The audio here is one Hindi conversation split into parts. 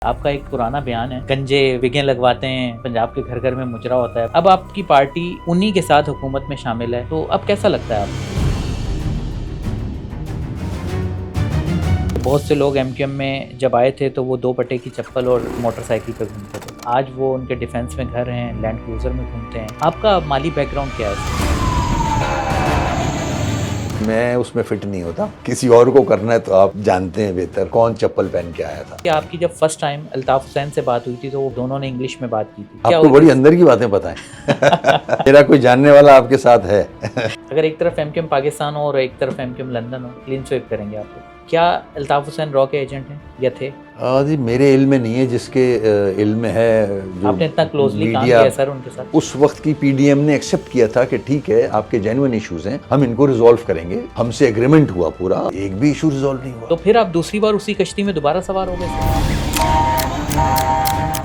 आपका एक पुराना बयान है, गंजे विगें लगवाते हैं, पंजाब के घर घर में मुजरा होता है। अब आपकी पार्टी उन्हीं के साथ हुकूमत में शामिल है, तो अब कैसा लगता है आपको? बहुत से लोग एमक्यूएम में जब आए थे तो वो 2 पट्टे की चप्पल और मोटरसाइकिल पे घूमते थे। आज वो उनके डिफेंस में घर हैं, लैंड क्रूजर में घूमते हैं। आपका माली बैकग्राउंड क्या है? मैं उसमें फिट नहीं होता। किसी और को करना है तो आप जानते हैं बेहतर कौन चप्पल पहन के आया था। क्या आपकी जब फर्स्ट टाइम अल्ताफ हुसैन से बात हुई थी तो वो दोनों ने इंग्लिश में बात की थी, क्या आपको हुई बड़ी थी? अंदर की बातें पता है। मेरा कोई जानने वाला आपके साथ है। अगर एक तरफ एमक्यूएम पाकिस्तान हो और एक तरफ एमक्यूएम लंदन हो, क्लीन स्वीप करेंगे आपको। क्या अल्ताफ हुसैन रॉ के एजेंट हैं या थे? जी मेरे इल्म में नहीं है, जिसके इल्म में है जो आपने इतना क्लोजली काम मीडिया किया सर उनके साथ। उस वक्त की पीडीएम ने एक्सेप्ट किया था कि ठीक है आपके जेन्युइन इश्यूज हैं, हम इनको रिजॉल्व करेंगे। हमसे एग्रीमेंट हुआ, पूरा एक भी इशू रिजॉल्व नहीं हुआ। तो फिर आप दूसरी बार उसी कश्ती में दोबारा सवार हो गए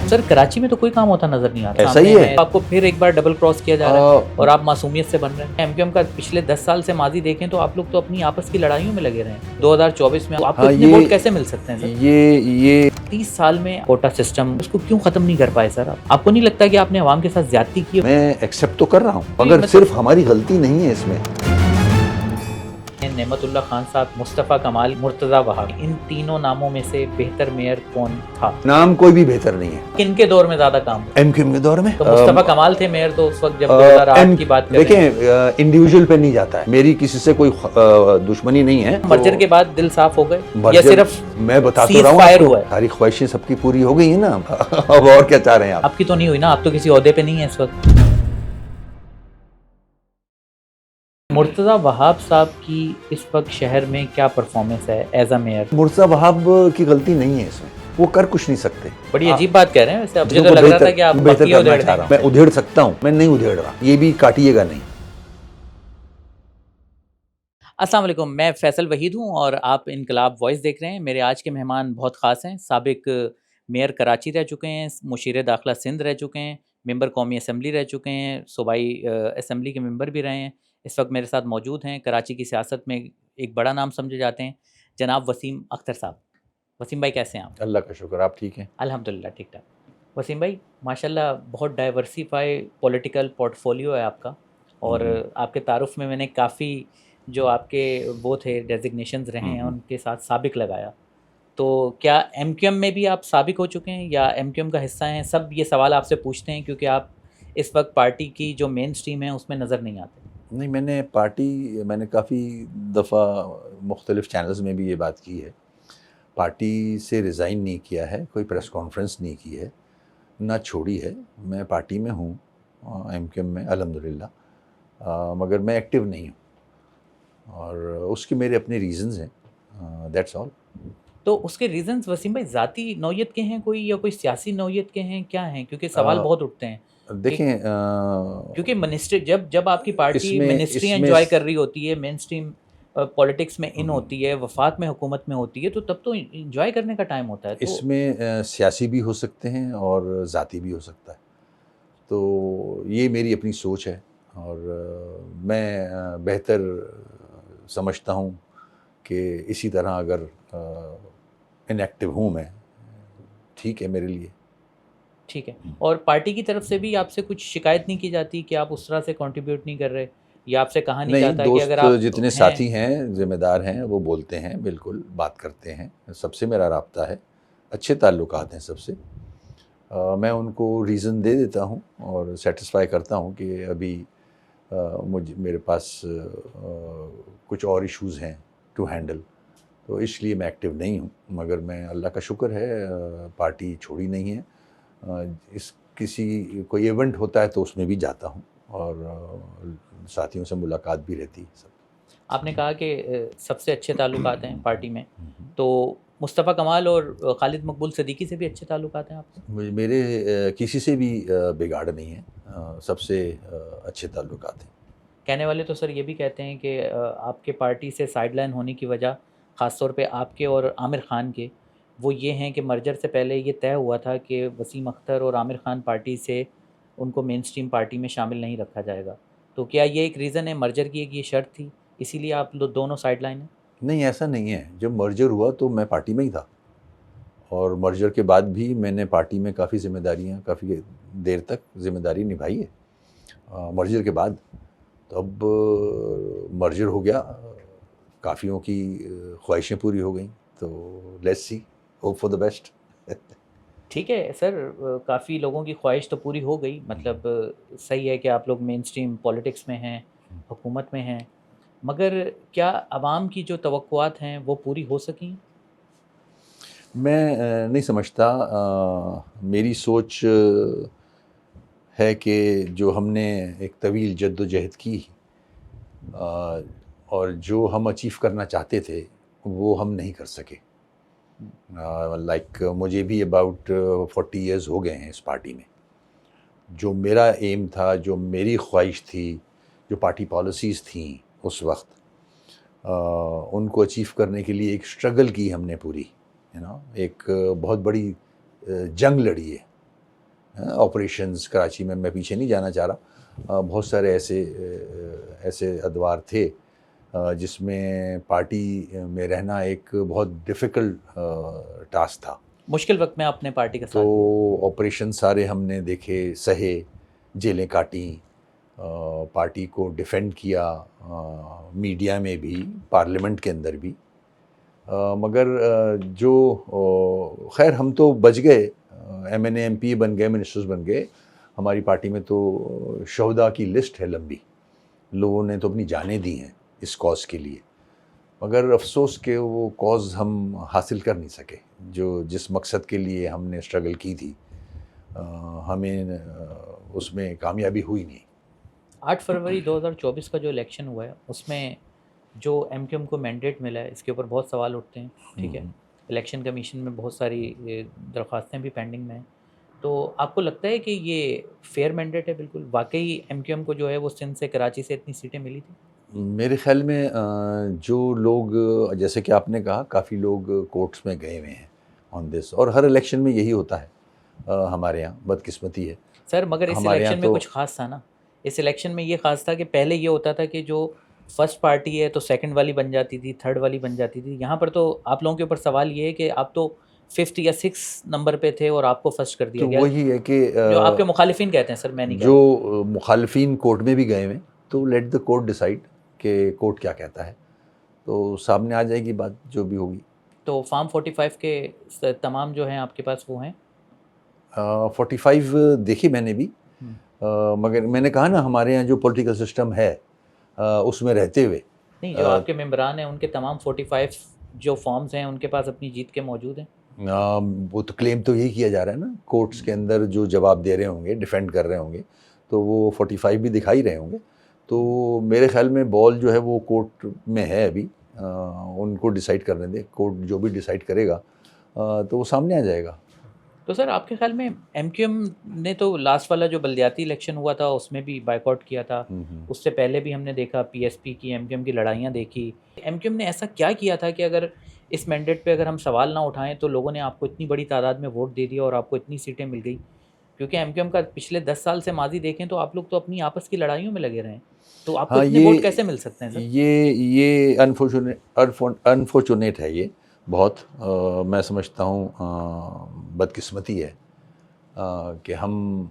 सर। कराची में तो कोई काम होता नजर नहीं आ रहा। ऐसा ही है। आपको फिर एक बार डबल क्रॉस किया जा रहा है और आप मासूमियत से बन रहे हैं। एमक्यूएम का पिछले 10 साल से माजी देखें तो आप लोग तो अपनी आपस की लड़ाइयों में लगे रहे हैं। 2024 में आपको इतने वोट कैसे मिल सकते हैं सर? ये 30 साल में कोटा सिस्टम उसको क्यों खत्म नहीं कर पाए सर? आपको नहीं लगता कि आपने अवाम के साथ ज्यादती की? मैं एक्सेप्ट तो कर रहा हूँ, मगर सिर्फ हमारी गलती नहीं है इसमें। नेमतुल्लाह खान साहब, मुस्तफ़ा कमाल, मुर्तज़ा वहाब, इन तीनों नामों में से बेहतर मेयर कौन था? नाम कोई भी बेहतर नहीं है। किनके दौर में ज्यादा काम हुआ? एमक्यूएम के दौर में तो मुस्तफ़ा कमाल थे मेयर तो उस वक्त जब 2008 की बात कर रहे हैं। देखें, इंडिविजुअल पे नहीं जाता है। मेरी किसी से कोई दुश्मनी नहीं है। मर्जर के बाद दिल साफ हो गए या मर्जर- सिर्फ मैं बता तो सीज रहा हूँ फायर आपको, हुआ है? सारी ख्वाहिशें सबकी पूरी हो गई है ना। अब और क्या चाह रहे हैं आप? आपकी तो नहीं हुई ना, आप तो किसी ओहदे पे नहीं है इस वक्त। मुर्तज़ा वहाब साहब की इस वक्त शहर में क्या परफॉर्मेंस है as a mayor? Murtaza Wahab की गलती नहीं है इसमें, वो कर कुछ नहीं सकते। बड़ी अजीब बात कह रहे हैं वैसे। अब मुझे तो उनको लग रहा था कि आप बेहतर बाकी करना उधेड़ चाह रहा हूं। देंगे। मैं उधेड़ सकता हूँ, मैं नहीं उधेड़ रहा, ये भी काटिएगा नहीं। अस्सलाम वालेकुम, मैं फैसल वहीद हूँ और आप इनकलाब वॉइस देख रहे हैं। मेरे आज के मेहमान बहुत ख़ास हैं। साबिक मेयर कराची रह चुके हैं, मुशीर दाखिला सिंध रह चुके हैं, मेंबर कौमी असम्बली रह चुके हैं, सूबाई असम्बली के मेंबर भी रहे हैं। इस वक्त मेरे साथ मौजूद हैं, कराची की सियासत में एक बड़ा नाम समझे जाते हैं, जनाब वसीम अख्तर साहब। वसीम भाई कैसे हैं आप? अल्लाह का शुक्र, आप ठीक हैं? अल्हम्दुलिल्लाह ठीक ठाक। वसीम भाई माशाल्लाह बहुत डाइवर्सिफाई पॉलिटिकल पोर्टफोलियो है आपका और आपके तारुफ में मैंने काफ़ी जो आपके वो थे डेजिग्नेशंस रहे हैं उनके साथ साबिक लगाया। तो क्या एमक्यूएम में भी आप साबिक हो चुके हैं या एमक्यूएम का हिस्सा हैं? सब ये सवाल आपसे पूछते हैं क्योंकि आप इस वक्त पार्टी की जो मेन स्ट्रीम है उसमें नज़र नहीं आते। नहीं, मैंने काफ़ी दफ़ा मुख्तलिफ़ चैनल्स में भी ये बात की है। पार्टी से रिज़ाइन नहीं किया है, कोई प्रेस कॉन्फ्रेंस नहीं की है, ना छोड़ी है। मैं पार्टी में हूँ, एमक्यूएम में अल्हम्दुलिल्लाह, मगर मैं एक्टिव नहीं हूँ और उसके मेरे अपने रीज़न्स हैं, दैट्स ऑल। तो उसके रीजंस वसीम भाई ज़ाती नौयत के हैं कोई या कोई सियासी नौयत के हैं, क्या हैं? क्योंकि सवाल बहुत उठते हैं। देखें, क्योंकि मिनिस्ट्री जब आपकी पार्टी मिनिस्ट्री एंजॉय कर रही होती है, मेन स्ट्रीम पॉलिटिक्स में इन होती है, वफाक में हुकूमत में होती है, तो तब तो एंजॉय करने का टाइम होता है। तो इसमें सियासी भी हो सकते हैं और ज़ाती भी हो सकता है। तो ये मेरी अपनी सोच है और मैं बेहतर समझता हूँ कि इसी तरह अगर इनएक्टिव हूँ मैं, ठीक है मेरे लिए। ठीक है। और पार्टी की तरफ से भी आपसे कुछ शिकायत नहीं की जाती कि आप उस तरह से कंट्रीब्यूट नहीं कर रहे, या आपसे कहा नहीं जाता कि अगर आप जितने साथी हैं, जिम्मेदार हैं, वो बोलते हैं, बिल्कुल बात करते हैं, सबसे मेरा राब्ता है, अच्छे ताल्लुकात हैं सबसे। मैं उनको रीज़न दे देता हूँ और सेटिस्फाई करता हूँ कि अभी मेरे पास कुछ और इश्यूज़ हैं टू हैंडल, तो इसलिए मैं एक्टिव नहीं हूँ। मगर मैं, अल्लाह का शुक्र है, पार्टी छोड़ी नहीं है। इस किसी कोई इवेंट होता है तो उसमें भी जाता हूँ और साथियों से मुलाकात भी रहती है सब। आपने कहा कि सबसे अच्छे ताल्लुकात हैं पार्टी में, तो मुस्तफ़ा कमाल और खालिद मकबूल सदीकी से भी अच्छे ताल्लुकात हैं आपके? मेरे किसी से भी बिगाड़ नहीं है, सबसे अच्छे ताल्लुकात हैं। कहने वाले तो सर ये भी कहते हैं कि आपके पार्टी से साइडलाइन होने की वजह ख़ास तौर पे आपके और आमिर ख़ान के, वो ये हैं कि मर्जर से पहले ये तय हुआ था कि वसीम अख्तर और आमिर ख़ान पार्टी से उनको मेन स्ट्रीम पार्टी में शामिल नहीं रखा जाएगा। तो क्या ये एक रीज़न है, मर्जर की एक ये शर्त थी, इसीलिए आप दोनों साइडलाइन हैं? नहीं, ऐसा नहीं है। जब मर्जर हुआ तो मैं पार्टी में ही था और मर्जर के बाद भी मैंने पार्टी में काफ़ी जिम्मेदारियां, काफ़ी देर तक जिम्मेदारी निभाई है मर्जर के बाद। तो अब मर्जर हो गया, काफ़ियों की ख्वाहिशें पूरी हो गई, तो let's see, hope for the best. ठीक है सर, काफ़ी लोगों की ख्वाहिश तो पूरी हो गई, मतलब सही है कि आप लोग मेन स्ट्रीम पॉलिटिक्स में हैं, हुकूमत में हैं, मगर क्या आवाम की जो तवक्कुआत हैं वो पूरी हो सकी? मैं नहीं समझता। मेरी सोच है कि जो हमने एक तवील जद्दोजहद की अ, और जो हम अचीव करना चाहते थे वो हम नहीं कर सके। लाइक मुझे भी अबाउट 40 इयर्स हो गए हैं इस पार्टी में। जो मेरा एम था, जो मेरी ख्वाहिश थी, जो पार्टी पॉलिसीज़ थी उस वक्त, उनको अचीव करने के लिए एक स्ट्रगल की हमने पूरी, एक बहुत बड़ी जंग लड़ी है। ऑपरेशंस कराची में मैं पीछे नहीं जाना चाह रहा, बहुत सारे ऐसे अदवार थे जिसमें पार्टी में रहना एक बहुत डिफ़िकल्ट टास्क था। मुश्किल वक्त में आपने पार्टी का साथ तो दिया। ऑपरेशन सारे हमने देखे, सहे, जेलें काटी, पार्टी को डिफेंड किया, मीडिया में भी, पार्लियामेंट के अंदर भी। मगर खैर हम तो बच गए, MNA MP बन गए, मिनिस्टर्स बन गए। हमारी पार्टी में तो शोहदा की लिस्ट है लंबी, लोगों ने तो अपनी जानें दी हैं इस कॉज के लिए। मगर अफसोस कि वो कॉज हम हासिल कर नहीं सके, जो जिस मकसद के लिए हमने स्ट्रगल की थी, हमें उसमें कामयाबी हुई नहीं। 8 फरवरी 2024 का जो इलेक्शन हुआ है उसमें जो एमक्यूएम को मैंडेट मिला है, इसके ऊपर बहुत सवाल उठते हैं, ठीक है। इलेक्शन कमीशन में बहुत सारी दरख्वास्तें भी पेंडिंग में हैं। तो आपको लगता है कि ये फेयर मैंडेट है बिल्कुल, वाकई एमक्यूएम को जो है वो सिंध से, कराची से इतनी सीटें मिली थी? मेरे ख्याल में जो लोग, जैसे कि आपने कहा, काफ़ी लोग कोर्ट्स में गए हुए हैं ऑन दिस, और हर इलेक्शन में यही होता है। हमारे यहाँ बदकिस्मती है। सर मगर इस हमारे यहाँ इलेक्शन में तो कुछ खास था ना। इस इलेक्शन में ये खास था कि पहले ये होता था कि जो फर्स्ट पार्टी है तो सेकंड वाली बन जाती थी, थर्ड वाली बन जाती थी। यहाँ पर तो आप लोगों के ऊपर सवाल ये है कि आप तो फिफ्थ या सिक्स नंबर पे थे और आपको फर्स्ट कर दिया गया। वही है कि जो आपके मुखालिफिन कहते हैं सर, मैं नहीं कह जो रहा। मुखालफिन कोर्ट में भी गए हुए, तो लेट द कोर्ट डिसाइड कि कोर्ट क्या कहता है, तो सामने आ जाएगी बात जो भी होगी। तो फार्म 45 के तमाम जो हैं आपके पास वो हैं? 45 देखी मैंने भी, मगर मैंने कहा ना, हमारे यहाँ जो पॉलिटिकल सिस्टम है उसमें रहते हुए नहीं, जो आपके मेंबरान हैं उनके तमाम 45 जो फॉर्म्स हैं उनके पास अपनी जीत के मौजूद हैं। वो तो क्लेम तो यही किया जा रहा है ना, कोर्ट्स के अंदर जो जवाब दे रहे होंगे, डिफेंड कर रहे होंगे, तो वो 45 भी दिखाई रहे होंगे। तो मेरे ख्याल में बॉल जो है वो कोर्ट में है अभी, उनको डिसाइड करने दें, कोर्ट जो भी डिसाइड करेगा तो वो सामने आ जाएगा। तो सर आपके ख्याल में एमक्यूएम ने तो लास्ट वाला जो बल्दियाती इलेक्शन हुआ था उसमें भी बायकॉट किया था, उससे पहले भी हमने देखा पीएसपी की, एमक्यूएम की लड़ाइयाँ देखी। एमक्यूएम ने ऐसा क्या किया था कि अगर इस मैंडेट पे अगर हम सवाल ना उठाएं तो लोगों ने आपको इतनी बड़ी तादाद में वोट दे दिया और आपको इतनी सीटें मिल गई? क्योंकि एमक्यूएम का पिछले 10 साल से माजी देखें तो आप लोग तो अपनी आपस की लड़ाइयों में लगे रहे हैं, तो आपको हाँ, इतने वोट कैसे मिल सकते हैं सर? ये अनफॉर्चुनेट है ये बहुत। मैं समझता हूँ बदकिस्मती है कि हम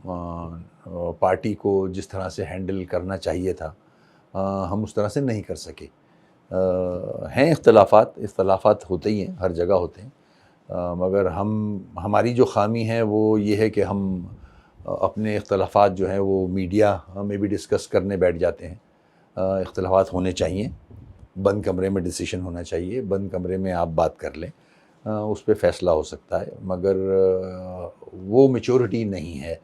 पार्टी को जिस तरह से हैंडल करना चाहिए था हम उस तरह से नहीं कर सके। हैं इख्तलाफात होते ही हैं, हर जगह होते हैं, मगर हमारी जो ख़ामी है वो ये है कि हम अपने इख्तलाफात जो हैं वो मीडिया में भी डिस्कस करने बैठ जाते हैं। इख्तलाफात होने चाहिए, बंद कमरे में डिसीजन होना चाहिए, बंद कमरे में आप बात कर लें, उस पर फ़ैसला हो सकता है, मगर वो मैच्योरिटी नहीं है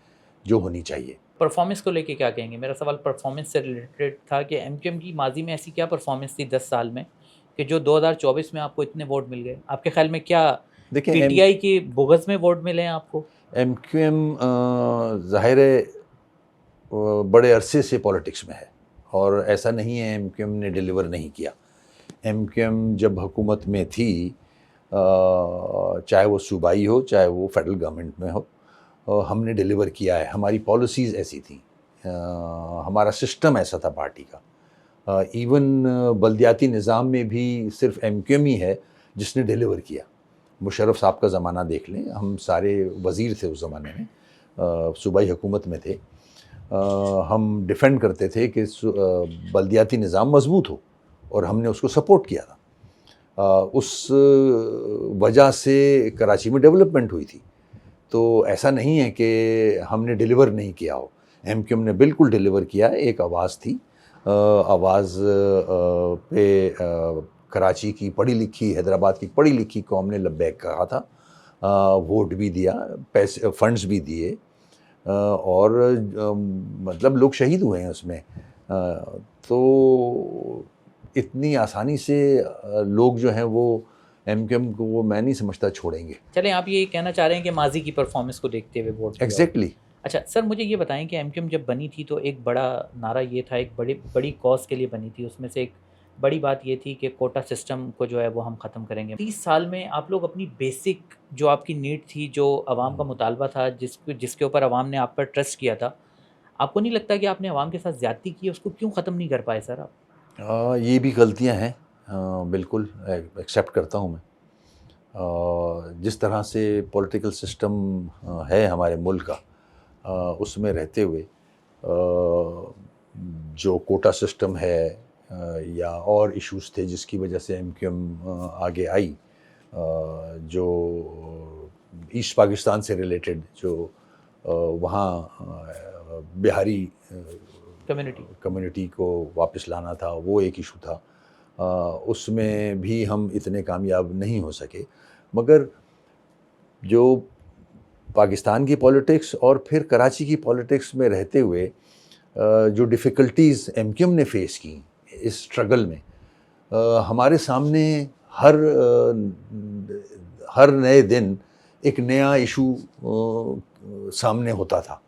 जो होनी चाहिए। परफॉर्मेंस को लेके क्या कहेंगे? मेरा सवाल परफॉर्मेंस से रिलेटेड था कि एमक्यूएम की माजी में ऐसी क्या परफॉर्मेंस थी 10 साल में कि जो 2024 में आपको इतने वोट मिल गए? आपके ख्याल में क्या देखिए, पीटीआई की बोगस में वोट मिले हैं आपको? MQM ज़ाहिर है बड़े अरसे से पॉलिटिक्स में है, और ऐसा नहीं है MQM ने डिलीवर नहीं किया। MQM जब हुकूमत में थी, चाहे वो सूबाई हो चाहे वो फेडरल गवर्नमेंट में हो, हमने डिलीवर किया है। हमारी पॉलिसीज़ ऐसी थी, हमारा सिस्टम ऐसा था पार्टी का। इवन बल्दियाती निज़ाम में भी सिर्फ MQM ही है जिसने डिलीवर किया। मुशर्रफ साहब का ज़माना देख लें, हम सारे वज़ीर थे उस ज़माने में, सूबाई हुकूमत में थे। हम डिफेंड करते थे कि बल्दियाती निज़ाम मजबूत हो और हमने उसको सपोर्ट किया था। उस वजह से कराची में डेवलपमेंट हुई थी। तो ऐसा नहीं है कि हमने डिलीवर नहीं किया हो, एमक्यूएम ने बिल्कुल डिलीवर किया। एक आवाज़ थी, आवाज़ पे कराची की पढ़ी लिखी, हैदराबाद की पढ़ी लिखी कौम ने लब्बैक कहा था, वोट भी दिया, पैसे फंड्स भी दिए, और मतलब लोग शहीद हुए हैं उसमें। तो इतनी आसानी से लोग जो हैं वो एमक्यूएम को, वो मैं नहीं समझता छोड़ेंगे। चलें, आप ये कहना चाह रहे हैं कि माजी की परफॉर्मेंस को देखते हुए वोट दिया। एग्जैक्टली। अच्छा सर, मुझे ये बताएं कि एमक्यूएम जब बनी थी तो एक बड़ा नारा ये था, एक बड़ी बड़ी कॉज के लिए बनी थी, उसमें से एक बड़ी बात ये थी कि कोटा सिस्टम को जो है वो हम ख़त्म करेंगे। 30 साल में आप लोग अपनी बेसिक जो आपकी नीड थी, जो आवाम का मुतालबा था, जिसके ऊपर आवाम ने आप पर ट्रस्ट किया था, आपको नहीं लगता कि आपने आवाम के साथ ज़्यादती की, उसको क्यों ख़त्म नहीं कर पाए सर आप? ये भी गलतियां हैं, बिल्कुल एक्सेप्ट करता हूँ मैं। जिस तरह से पॉलिटिकल सिस्टम है हमारे मुल्क का, उसमें रहते हुए जो कोटा सिस्टम है या और इश्यूज थे जिसकी वजह से एमक्यूएम आगे आई, जो ईस्ट पाकिस्तान से रिलेटेड, जो वहाँ बिहारी कम्युनिटी को वापस लाना था, वो एक इशू था। उसमें भी हम इतने कामयाब नहीं हो सके। मगर जो पाकिस्तान की पॉलिटिक्स और फिर कराची की पॉलिटिक्स में रहते हुए जो डिफ़िकल्टीज़ एमक्यूएम ने फेस की इस स्ट्रगल में, हमारे सामने हर नए दिन एक नया इशू सामने होता था,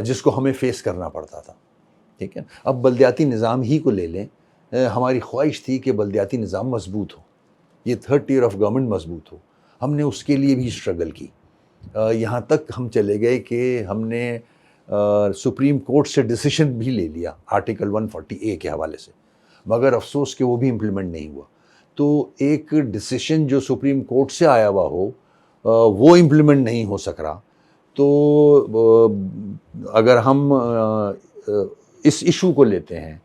जिसको हमें फेस करना पड़ता था। ठीक है, अब बल्दियाती निज़ाम ही को ले लें, हमारी ख्वाहिश थी कि बल्दियाती निज़ाम मजबूत हो, ये 3rd tier ऑफ गवर्नमेंट मजबूत हो। हमने उसके लिए भी स्ट्रगल की, यहाँ तक हम चले गए कि हमने सुप्रीम कोर्ट से डिसीजन भी ले लिया आर्टिकल 140A के हवाले से, मगर अफसोस कि वो भी इम्प्लीमेंट नहीं हुआ। तो एक डिसीजन जो सुप्रीम कोर्ट से आया हुआ हो, वो इम्प्लीमेंट नहीं हो सक रहा। तो अगर हम इस इशू को लेते हैं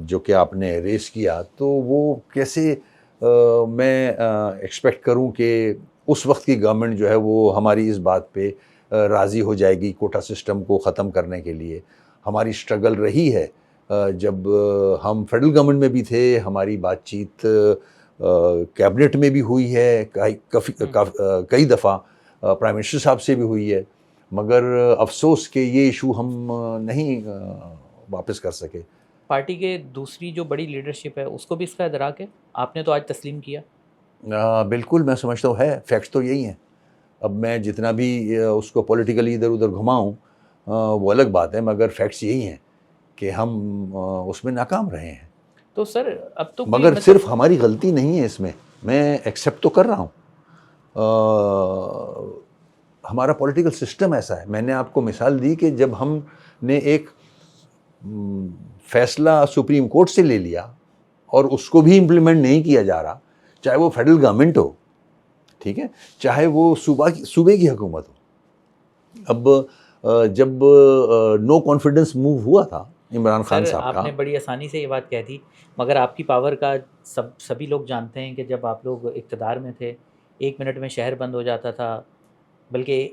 जो कि आपने रेस किया, तो वो कैसे मैं एक्सपेक्ट करूं कि उस वक्त की गवर्नमेंट जो है वो हमारी इस बात पे राज़ी हो जाएगी कोटा सिस्टम को ख़त्म करने के लिए। हमारी स्ट्रगल रही है, जब हम फेडरल गवर्नमेंट में भी थे, हमारी बातचीत कैबिनेट में भी हुई है, कई दफ़ा प्राइम मिनिस्टर साहब से भी हुई है, मगर अफसोस कि ये इशू हम नहीं वापस कर सके। पार्टी के दूसरी जो बड़ी लीडरशिप है उसको भी इसका इदराक है, आपने तो आज तस्लीम किया। बिल्कुल, मैं समझता हूँ है, फैक्ट्स तो यही हैं। अब मैं जितना भी उसको पॉलिटिकली इधर उधर घुमाऊँ वो अलग बात है, मगर फैक्ट्स यही हैं कि हम उसमें नाकाम रहे हैं। तो सर अब तो मगर सिर्फ हमारी गलती नहीं है इसमें, मैं एक्सेप्ट तो कर रहा हूँ। हमारा पॉलिटिकल सिस्टम ऐसा है। मैंने आपको मिसाल दी कि जब हमने एक फैसला सुप्रीम कोर्ट से ले लिया और उसको भी इम्प्लीमेंट नहीं किया जा रहा, चाहे वो फेडरल गवर्नमेंट हो, ठीक है, चाहे वो सूबे की हुकूमत हो। अब जब नो कॉन्फिडेंस मूव हुआ था इमरान खान साहब का, आपने बड़ी आसानी से ये बात कह दी, मगर आपकी पावर का सभी लोग जानते हैं कि जब आप लोग इक़्तिदार में थे, 1 मिनट में शहर बंद हो जाता था। बल्कि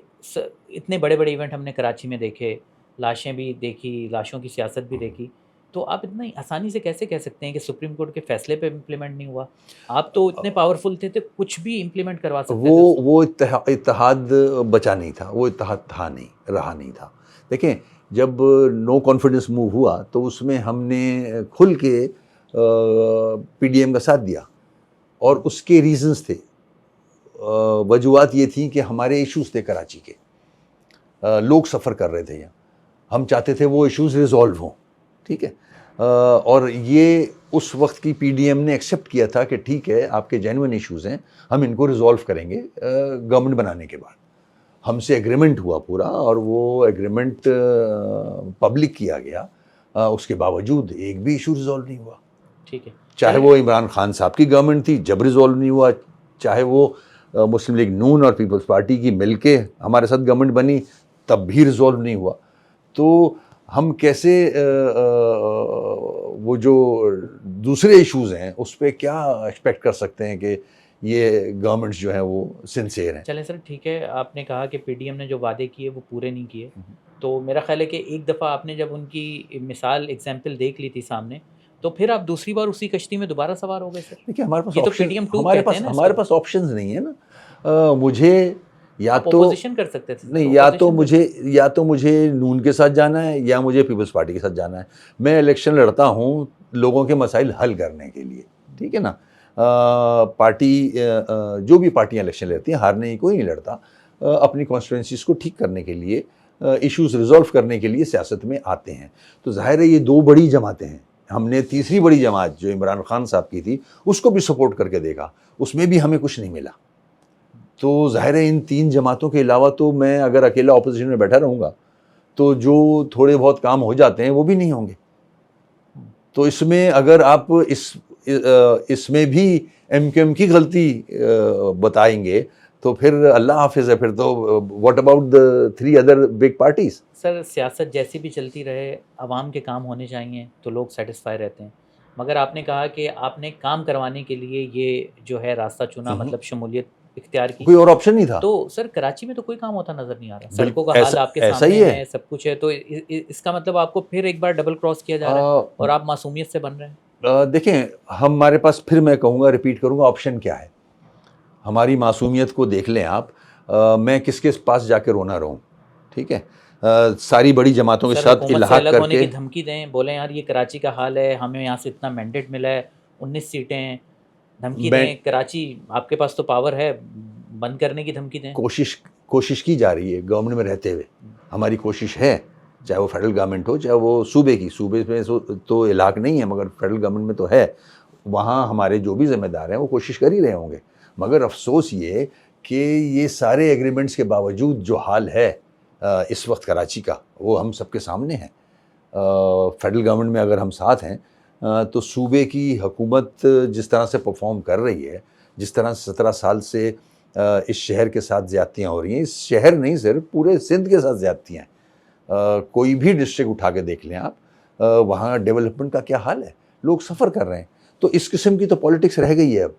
इतने बड़े बड़े इवेंट हमने कराची में देखे, लाशें भी देखी, लाशों की सियासत भी देखी। तो आप इतनी आसानी से कैसे कह सकते हैं कि सुप्रीम कोर्ट के फैसले पे इम्प्लीमेंट नहीं हुआ? आप तो इतने पावरफुल थे तो कुछ भी इम्प्लीमेंट करवा सकते थे। वो इत्तेहाद बचा नहीं था, वो इत्तेहाद रहा नहीं था। देखें, जब नो कॉन्फिडेंस मूव हुआ तो उसमें हमने खुल के पीडीएम का साथ दिया और उसके रीजंस थे, वजूहत ये थी कि हमारे इश्यूज थे कराची के, लोग सफ़र कर रहे थे यहाँ, हम चाहते थे वो इश्यूज रिजॉल्व हों, ठीक है। और ये उस वक्त की पीडीएम ने एक्सेप्ट किया था कि ठीक है, आपके जेन्युइन इश्यूज हैं, हम इनको रिजॉल्व करेंगे गवर्नमेंट बनाने के बाद। हमसे एग्रीमेंट हुआ पूरा और वो एग्रीमेंट पब्लिक किया गया, उसके बावजूद एक भी इशू रिजॉल्व नहीं हुआ। ठीक है, चाहे वो इमरान खान साहब की गवर्नमेंट थी, जब रिजॉल्व नहीं हुआ, चाहे वो मुस्लिम लीग नून और पीपल्स पार्टी की मिलके हमारे साथ गवर्नमेंट बनी, तब भी रिजॉल्व नहीं हुआ। तो हम कैसे वो जो दूसरे इश्यूज़ हैं उस पर क्या एक्सपेक्ट कर सकते हैं कि ये गवर्नमेंट्स जो हैं वो सिंसियर हैं। चलें सर, ठीक है, आपने कहा कि पीडीएम ने जो वादे किए वो पूरे नहीं किए, तो मेरा ख्याल है कि एक दफ़ा आपने जब उनकी मिसाल एग्जाम्पल देख ली थी सामने, तो फिर आप दूसरी बार उसी कश्ती में दोबारा सवार हो गए सर। देखिए हमारे पास ये तो ऑप्शन, पीडीएम 2 कहते हैं ना हमारे इसको। पास ऑप्शंस नहीं है ना। मुझे या आप तो ऑपोजिशन कर सकते थे, नहीं, तो या तो ऑपोजिशन मुझे नून के साथ जाना है या मुझे पीपल्स पार्टी के साथ जाना है। मैं इलेक्शन लड़ता हूँ लोगों के मसाइल हल करने के लिए, ठीक है ना। जो भी पार्टियां इलेक्शन लड़ती हैं, हारने की कोई नहीं लड़ता, अपनी कॉन्स्टिट्यूंसीज को ठीक करने के लिए, इश्यूज रिजॉल्व करने के लिए सियासत में आते हैं। तो जाहिर है ये दो बड़ी जमातें हैं। हमने तीसरी बड़ी जमात जो इमरान खान साहब की थी उसको भी सपोर्ट करके देखा, उसमें भी हमें कुछ नहीं मिला। तो जाहिर है इन तीन जमातों के अलावा तो मैं अगर अकेला ऑपोजिशन में बैठा रहूँगा तो जो थोड़े बहुत काम हो जाते हैं वो भी नहीं होंगे। तो इसमें अगर आप इसमें भी एमक्यूएम की गलती बताएंगे तो फिर अल्लाह हाफिज़ है। फिर तो what about the 3 other big parties. Sir, सियासत जैसी भी चलती रहे, आवाम के काम होने चाहिए तो लोग सेटिस्फाई रहते हैं। मगर आपने कहा कि आपने काम करवाने के लिए ये जो है रास्ता चुना, मतलब शमूलियत इख्तियार की। कोई और ऑप्शन नहीं था। तो सर कराची में तो कोई काम होता नज़र नहीं आ रहा, सड़कों का बिल्कुल हाल आपके ऐसा सामने ही है। है, सब कुछ है, तो इसका मतलब आपको फिर एक बार डबल क्रॉस किया जा रहा है और आप मासूमियत से बन रहे हैं। देखें हमारे पास, फिर मैं कहूँगा, रिपीट करूँगा, ऑप्शन क्या है। हमारी मासूमियत को देख लें आप। मैं किसके पास जाकर रोना रहूँ, ठीक है। सारी बड़ी जमातों के सर, साथ हुकूमत से इल्हाक अलग होने की करके धमकी दें, बोलें यार ये कराची का हाल है, हमें यहाँ से इतना मैंडेट मिला है, 19 सीटें हैं, धमकी मैं दें। कराची, आपके पास तो पावर है, बंद करने की धमकी दें। कोशिश की जा रही है गवर्नमेंट में रहते हुए। हमारी कोशिश है, चाहे वो फेडरल गवर्नमेंट हो चाहे वो सूबे में तो इलाक नहीं है, मगर फेडरल गवर्नमेंट में तो है। वहाँ हमारे जो भी जिम्मेदार हैं वो कोशिश कर ही रहे होंगे। मगर अफसोस ये कि ये सारे एग्रीमेंट्स के बावजूद जो हाल है इस वक्त कराची का, वो हम सबके सामने है। फेडरल गवर्नमेंट में अगर हम साथ हैं तो सूबे की हुकूमत जिस तरह से परफॉर्म कर रही है, जिस तरह से 17 साल से इस शहर के साथ ज़्यादतियाँ हो रही हैं, इस शहर नहीं सिर्फ पूरे सिंध के साथ ज़्यादतियाँ हैं। कोई भी डिस्ट्रिक्ट उठा के देख लें आप, वहाँ डेवलपमेंट का क्या हाल है, लोग सफ़र कर रहे हैं। तो इस किस्म की तो पॉलिटिक्स रह गई है अब।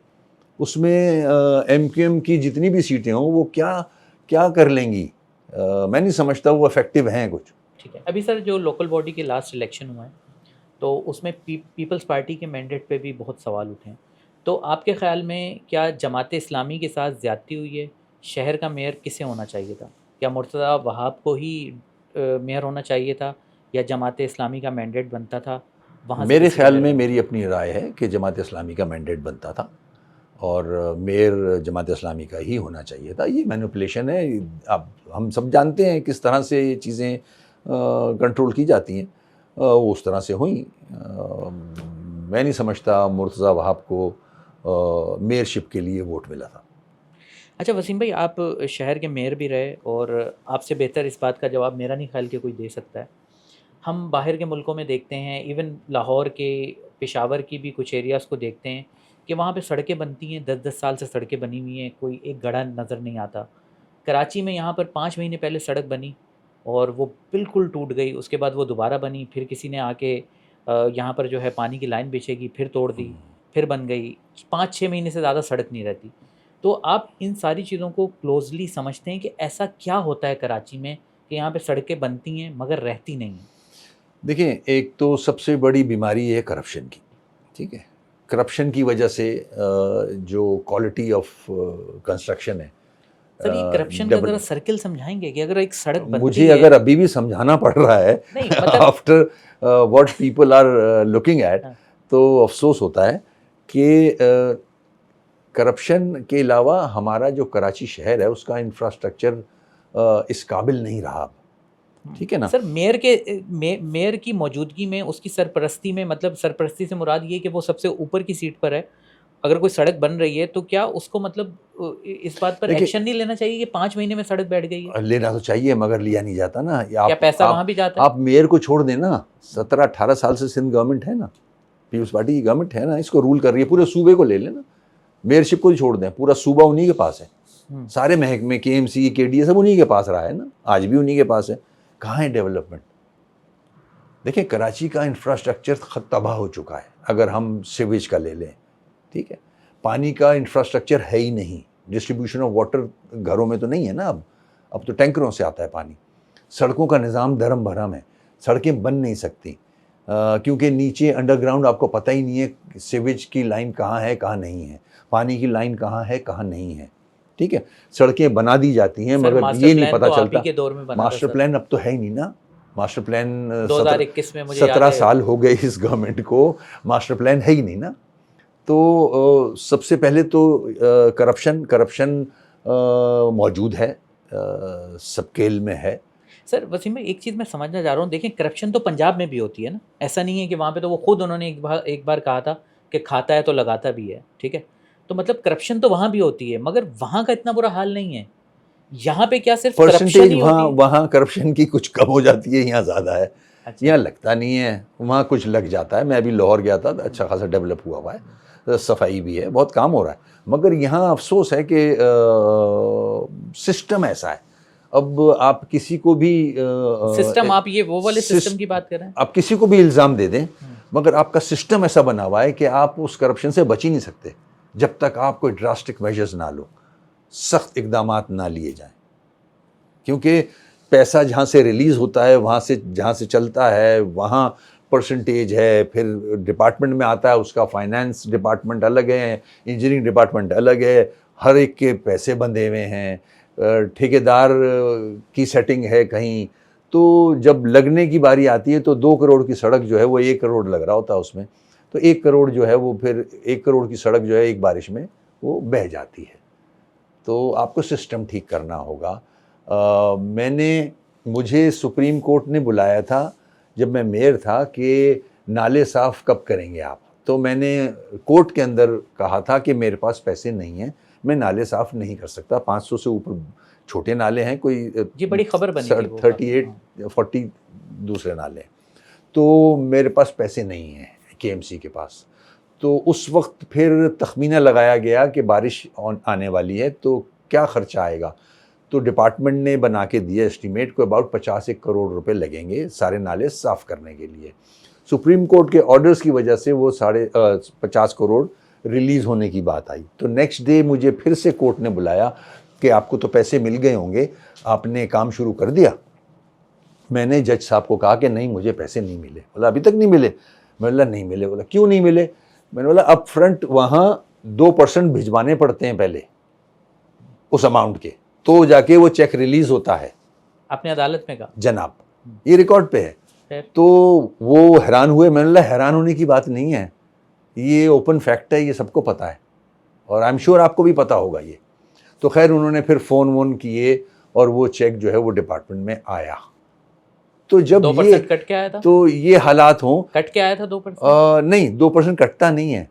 उसमें एमक्यूएम की जितनी भी सीटें हों वो क्या कर लेंगी, मैं नहीं समझता वो इफेक्टिव हैं कुछ। ठीक है, अभी सर जो लोकल बॉडी के लास्ट इलेक्शन हुआ है तो उसमें पीपल्स पार्टी के मैंडेट पे भी बहुत सवाल उठे हैं। तो आपके ख़्याल में क्या जमात इस्लामी के साथ ज़्यादती हुई है? शहर का मेयर किसे होना चाहिए था? क्या मुर्तज़ा वहाब को ही मेयर होना चाहिए था, या जमात इस्लामी का मैंडेट बनता था वहाँ से मेरे किसी का ख्याल मेयर में बनता मेरी अपनी राय है कि जमात इस्लामी का मैंडेट बनता था और मेयर जमात इस्लामी का ही होना चाहिए था। ये मैनिपुलेशन है। अब हम सब जानते हैं किस तरह से ये चीज़ें कंट्रोल की जाती हैं, वो उस तरह से हुई। मैं नहीं समझता मुर्तज़ा वहाब को मेयरशिप के लिए वोट मिला था। अच्छा वसीम भाई, आप शहर के मेयर भी रहे और आपसे बेहतर इस बात का जवाब मेरा नहीं ख्याल कि कोई दे सकता है। हम बाहर के मुल्कों में देखते हैं, इवन लाहौर के, पेशावर की भी कुछ एरियाज़ को देखते हैं कि वहाँ पे सड़कें बनती हैं, 10-10 साल से सड़कें बनी हुई हैं, कोई एक गड्ढा नज़र नहीं आता। कराची में यहाँ पर 5 महीने पहले सड़क बनी और वो बिल्कुल टूट गई, उसके बाद वो दोबारा बनी, फिर किसी ने आके यहाँ पर जो है पानी की लाइन बिछेगी, फिर तोड़ दी, फिर बन गई। 5-6 महीने से ज़्यादा सड़क नहीं रहती। तो आप इन सारी चीज़ों को क्लोज़ली समझते हैं कि ऐसा क्या होता है कराची में कि यहाँ पे सड़कें बनती हैं मगर रहती नहीं हैं? देखिए, एक तो सबसे बड़ी बीमारी है करप्शन की, ठीक है। करप्शन की वजह से जो क्वालिटी ऑफ कंस्ट्रक्शन है, सर ये करप्शन का ज़रा सर्किल समझाएंगे कि अगर एक सड़क बनती मुझे है, अगर अभी भी समझाना पड़ रहा है नहीं मतलब after what people are looking at, हाँ। तो अफसोस होता है कि करप्शन के अलावा हमारा जो कराची शहर है उसका इंफ्रास्ट्रक्चर इस काबिल नहीं रहा अब, ठीक है ना। सर मेयर की मौजूदगी में, उसकी सरपरस्ती में, मतलब सरपरस्ती से मुराद ये कि वो सबसे ऊपर की सीट पर है, अगर कोई सड़क बन रही है तो क्या उसको मतलब इस बात पर देखिए, एक्शन नहीं लेना चाहिए कि 5 महीने में सड़क बैठ गई है? लेना तो चाहिए मगर लिया नहीं जाता ना। क्या पैसा वहाँ भी जाता है? आप मेयर को छोड़ देना, 17-18 साल से सिंध गवर्नमेंट है ना, पीपल्स पार्टी की गवर्नमेंट है ना, इसको रूल कर रही है, पूरे सूबे को ले लेना। मेयरशिप को ही छोड़ दें, पूरा सूबा उन्हीं के पास है, सारे महकमे KMC KDA सब उन्हीं के पास रहा है ना, आज भी उन्हीं के पास है। कहाँ है डेवलपमेंट? देखिए कराची का इंफ्रास्ट्रक्चर तबाह हो चुका है, अगर हम सीवेज का ले लें, ठीक है, पानी का इंफ्रास्ट्रक्चर है ही नहीं, डिस्ट्रीब्यूशन ऑफ वाटर घरों में तो नहीं है ना, अब तो टैंकरों से आता है पानी। सड़कों का निज़ाम धर्म भरम है, सड़कें बन नहीं सकती क्योंकि नीचे अंडरग्राउंड आपको पता ही नहीं है सीवेज की लाइन कहाँ है कहाँ नहीं है, पानी की लाइन कहाँ है कहाँ नहीं है, ठीक है। सड़कें बना दी जाती हैं मगर ये नहीं पता चलता। मास्टर प्लान अब तो है ही नहीं ना, मास्टर प्लान 2021 में मुझे 17 साल हो गए इस गवर्नमेंट को, मास्टर प्लान है ही नहीं ना। तो सबसे पहले तो करप्शन मौजूद है, सबकेल में है। सर वसीम भाई, एक चीज़ मैं समझना चाह रहा हूँ, देखें करप्शन तो पंजाब में भी होती है ना, ऐसा नहीं है कि वहाँ पे तो वो खुद उन्होंने एक बार कहा था कि खाता है तो लगाता भी है, ठीक है, तो मतलब करप्शन तो वहाँ भी होती है, मगर वहाँ का इतना बुरा हाल नहीं है। यहाँ पे क्या सिर्फ परसेंटेज वहाँ करप्शन की कुछ कम हो जाती है, यहाँ ज़्यादा है। अच्छा। यहाँ लगता नहीं है, वहाँ कुछ लग जाता है। मैं अभी लाहौर गया था, अच्छा खासा डेवलप हुआ है, सफाई भी है, बहुत काम हो रहा है, मगर यहाँ अफसोस है कि सिस्टम ऐसा है। अब आप किसी को भी सिस्टम, आप ये वो वाले सिस्टम की बात कर रहे हैं, आप किसी को भी इल्ज़ाम दे दें, मगर आपका सिस्टम ऐसा बना हुआ है कि आप उस करप्शन से बच ही नहीं सकते जब तक आप कोई ड्रास्टिक मेजर्स ना लो, सख्त इकदामात ना लिए जाएं। क्योंकि पैसा जहाँ से रिलीज़ होता है, वहाँ से जहाँ से चलता है वहाँ परसेंटेज है, फिर डिपार्टमेंट में आता है, उसका फाइनेंस डिपार्टमेंट अलग है, इंजीनियरिंग डिपार्टमेंट अलग है, हर एक के पैसे बंधे हुए हैं, ठेकेदार की सेटिंग है कहीं। तो जब लगने की बारी आती है तो 2 करोड़ की सड़क जो है वो 1 करोड़ लग रहा होता है उसमें, तो 1 करोड़ जो है वो फिर 1 करोड़ की सड़क जो है एक बारिश में वो बह जाती है। तो आपको सिस्टम ठीक करना होगा। मुझे सुप्रीम कोर्ट ने बुलाया था जब मैं मेयर था कि नाले साफ़ कब करेंगे आप, तो मैंने कोर्ट के अंदर कहा था कि मेरे पास पैसे नहीं हैं, मैं नाले साफ़ नहीं कर सकता। 500 से ऊपर छोटे नाले हैं, कोई ये बड़ी खबर बनी थी, 38-40 दूसरे नाले, तो मेरे पास पैसे नहीं हैं KMC के पास। तो उस वक्त फिर तखमीना लगाया गया कि बारिश आने वाली है तो क्या ख़र्चा आएगा, तो डिपार्टमेंट ने बना के दिया एस्टीमेट को अबाउट 50 करोड़ रुपए लगेंगे सारे नाले साफ़ करने के लिए। सुप्रीम कोर्ट के ऑर्डर्स की वजह से वो 50 करोड़ रिलीज़ होने की बात आई। तो नेक्स्ट डे मुझे फिर से कोर्ट ने बुलाया कि आपको तो पैसे मिल गए होंगे, आपने काम शुरू कर दिया। मैंने जज साहब को कहा कि नहीं, मुझे पैसे नहीं मिले। बोला अभी तक नहीं मिले? मैंने बोला नहीं मिले। बोला क्यों नहीं मिले? मैंने बोला अप फ्रंट वहाँ 2% भिजवाने पड़ते हैं पहले उस अमाउंट के, तो जाके वो चेक रिलीज़ होता है। आपने अदालत में कहा? जनाब, ये रिकॉर्ड पे है। तो वो हैरान हुए। मैंने बोला हैरान होने की बात नहीं है, ये ओपन फैक्ट है, ये सबको पता है और आई एम श्योर आपको भी पता होगा ये। तो खैर उन्होंने फिर फ़ोन वोन किए और वो चेक जो है वो डिपार्टमेंट में आया। तो जब 2% कट के आया था, तो ये हालात हों, कट के आया था 2%? नहीं, 2% कटता नहीं है,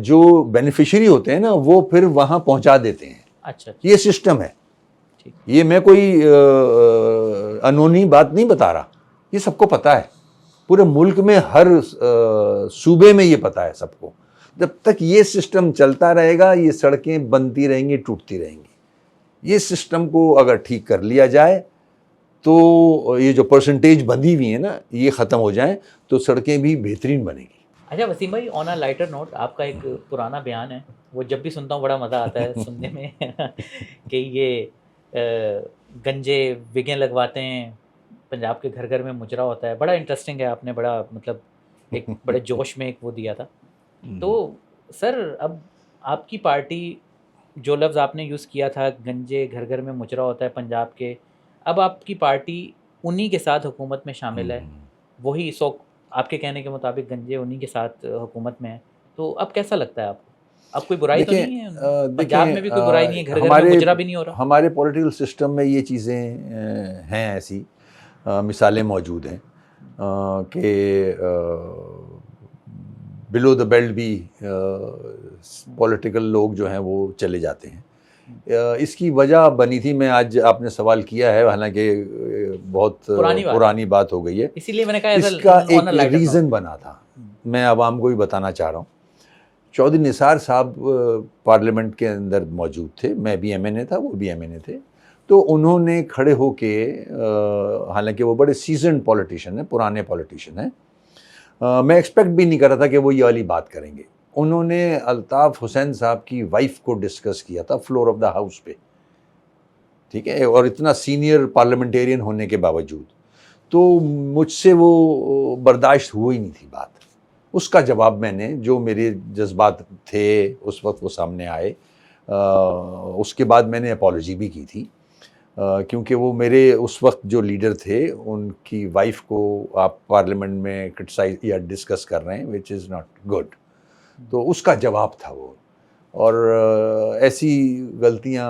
जो बेनिफिशियरी होते हैं ना वो फिर वहाँ पहुँचा देते हैं। अच्छा, ये सिस्टम है। ये मैं कोई अनहोनी बात नहीं बता रहा, ये सबको पता है, पूरे मुल्क में हर सूबे में ये पता है सबको। जब तक ये सिस्टम चलता रहेगा, ये सड़कें बनती रहेंगी, टूटती रहेंगी। ये सिस्टम को अगर ठीक कर लिया जाए तो ये जो परसेंटेज बंधी हुई है ना, ये ख़त्म हो जाए तो सड़कें भी बेहतरीन बनेगी। अच्छा वसीम भाई, ऑन अ लाइटर नोट, आपका एक पुराना बयान है, वो जब भी सुनता हूँ बड़ा मज़ा आता है सुनने में कि ये गंजे विगें लगवाते हैं, पंजाब के घर घर में मुजरा होता है। बड़ा इंटरेस्टिंग है, आपने बड़ा मतलब एक बड़े जोश में एक वो दिया था। तो सर अब आपकी पार्टी, जो लफ्ज़ आपने यूज़ किया था गंजे घर घर में मुजरा होता है पंजाब के, अब आपकी पार्टी उन्हीं के साथ हुकूमत में शामिल है, वही सो आपके कहने के मुताबिक गंजे उन्हीं के साथ हुकूमत में है। तो अब कैसा लगता है आपको? अब कोई बुराई तो नहीं है? पंजाब में भी कोई बुराई नहीं है, घर घर में मुजरा भी नहीं हो रहा? हमारे पॉलिटिकल सिस्टम में ये चीज़ें हैं, ऐसी मिसालें मौजूद हैं कि बिलो द बेल्ट भी पॉलिटिकल लोग जो हैं वो चले जाते हैं। इसकी वजह बनी थी, मैं आज आपने सवाल किया है, हालांकि बहुत पुरानी बात हो गई है, इसीलिए मैंने कहा इसका एक रीज़न बना था, मैं आवाम को भी बताना चाह रहा हूँ चौधरी निसार साहब पार्लियामेंट के अंदर मौजूद थे, मैं भी एमएनए था, वो भी एमएनए थे। तो उन्होंने खड़े होके, हालांकि वो बड़े सीजन्ड पॉलिटिशियन हैं, पुराने पॉलिटिशियन हैं, मैं एक्सपेक्ट भी नहीं कर रहा था कि वो ये वाली बात करेंगे। उन्होंने अल्ताफ़ हुसैन साहब की वाइफ को डिस्कस किया था फ्लोर ऑफ द हाउस पे, ठीक है, और इतना सीनियर पार्लियामेंटेरियन होने के बावजूद। तो मुझसे वो बर्दाश्त हुई नहीं थी बात। उसका जवाब मैंने, जो मेरे जज्बात थे उस वक्त वो सामने आए, उसके बाद मैंने अपॉलॉजी भी की थी, क्योंकि वो मेरे उस वक्त जो लीडर थे उनकी वाइफ को आप पार्लियामेंट में क्रिटिसाइज या डिस्कस कर रहे हैं, विच इज़ नॉट गुड। तो उसका जवाब था वो। और ऐसी गलतियां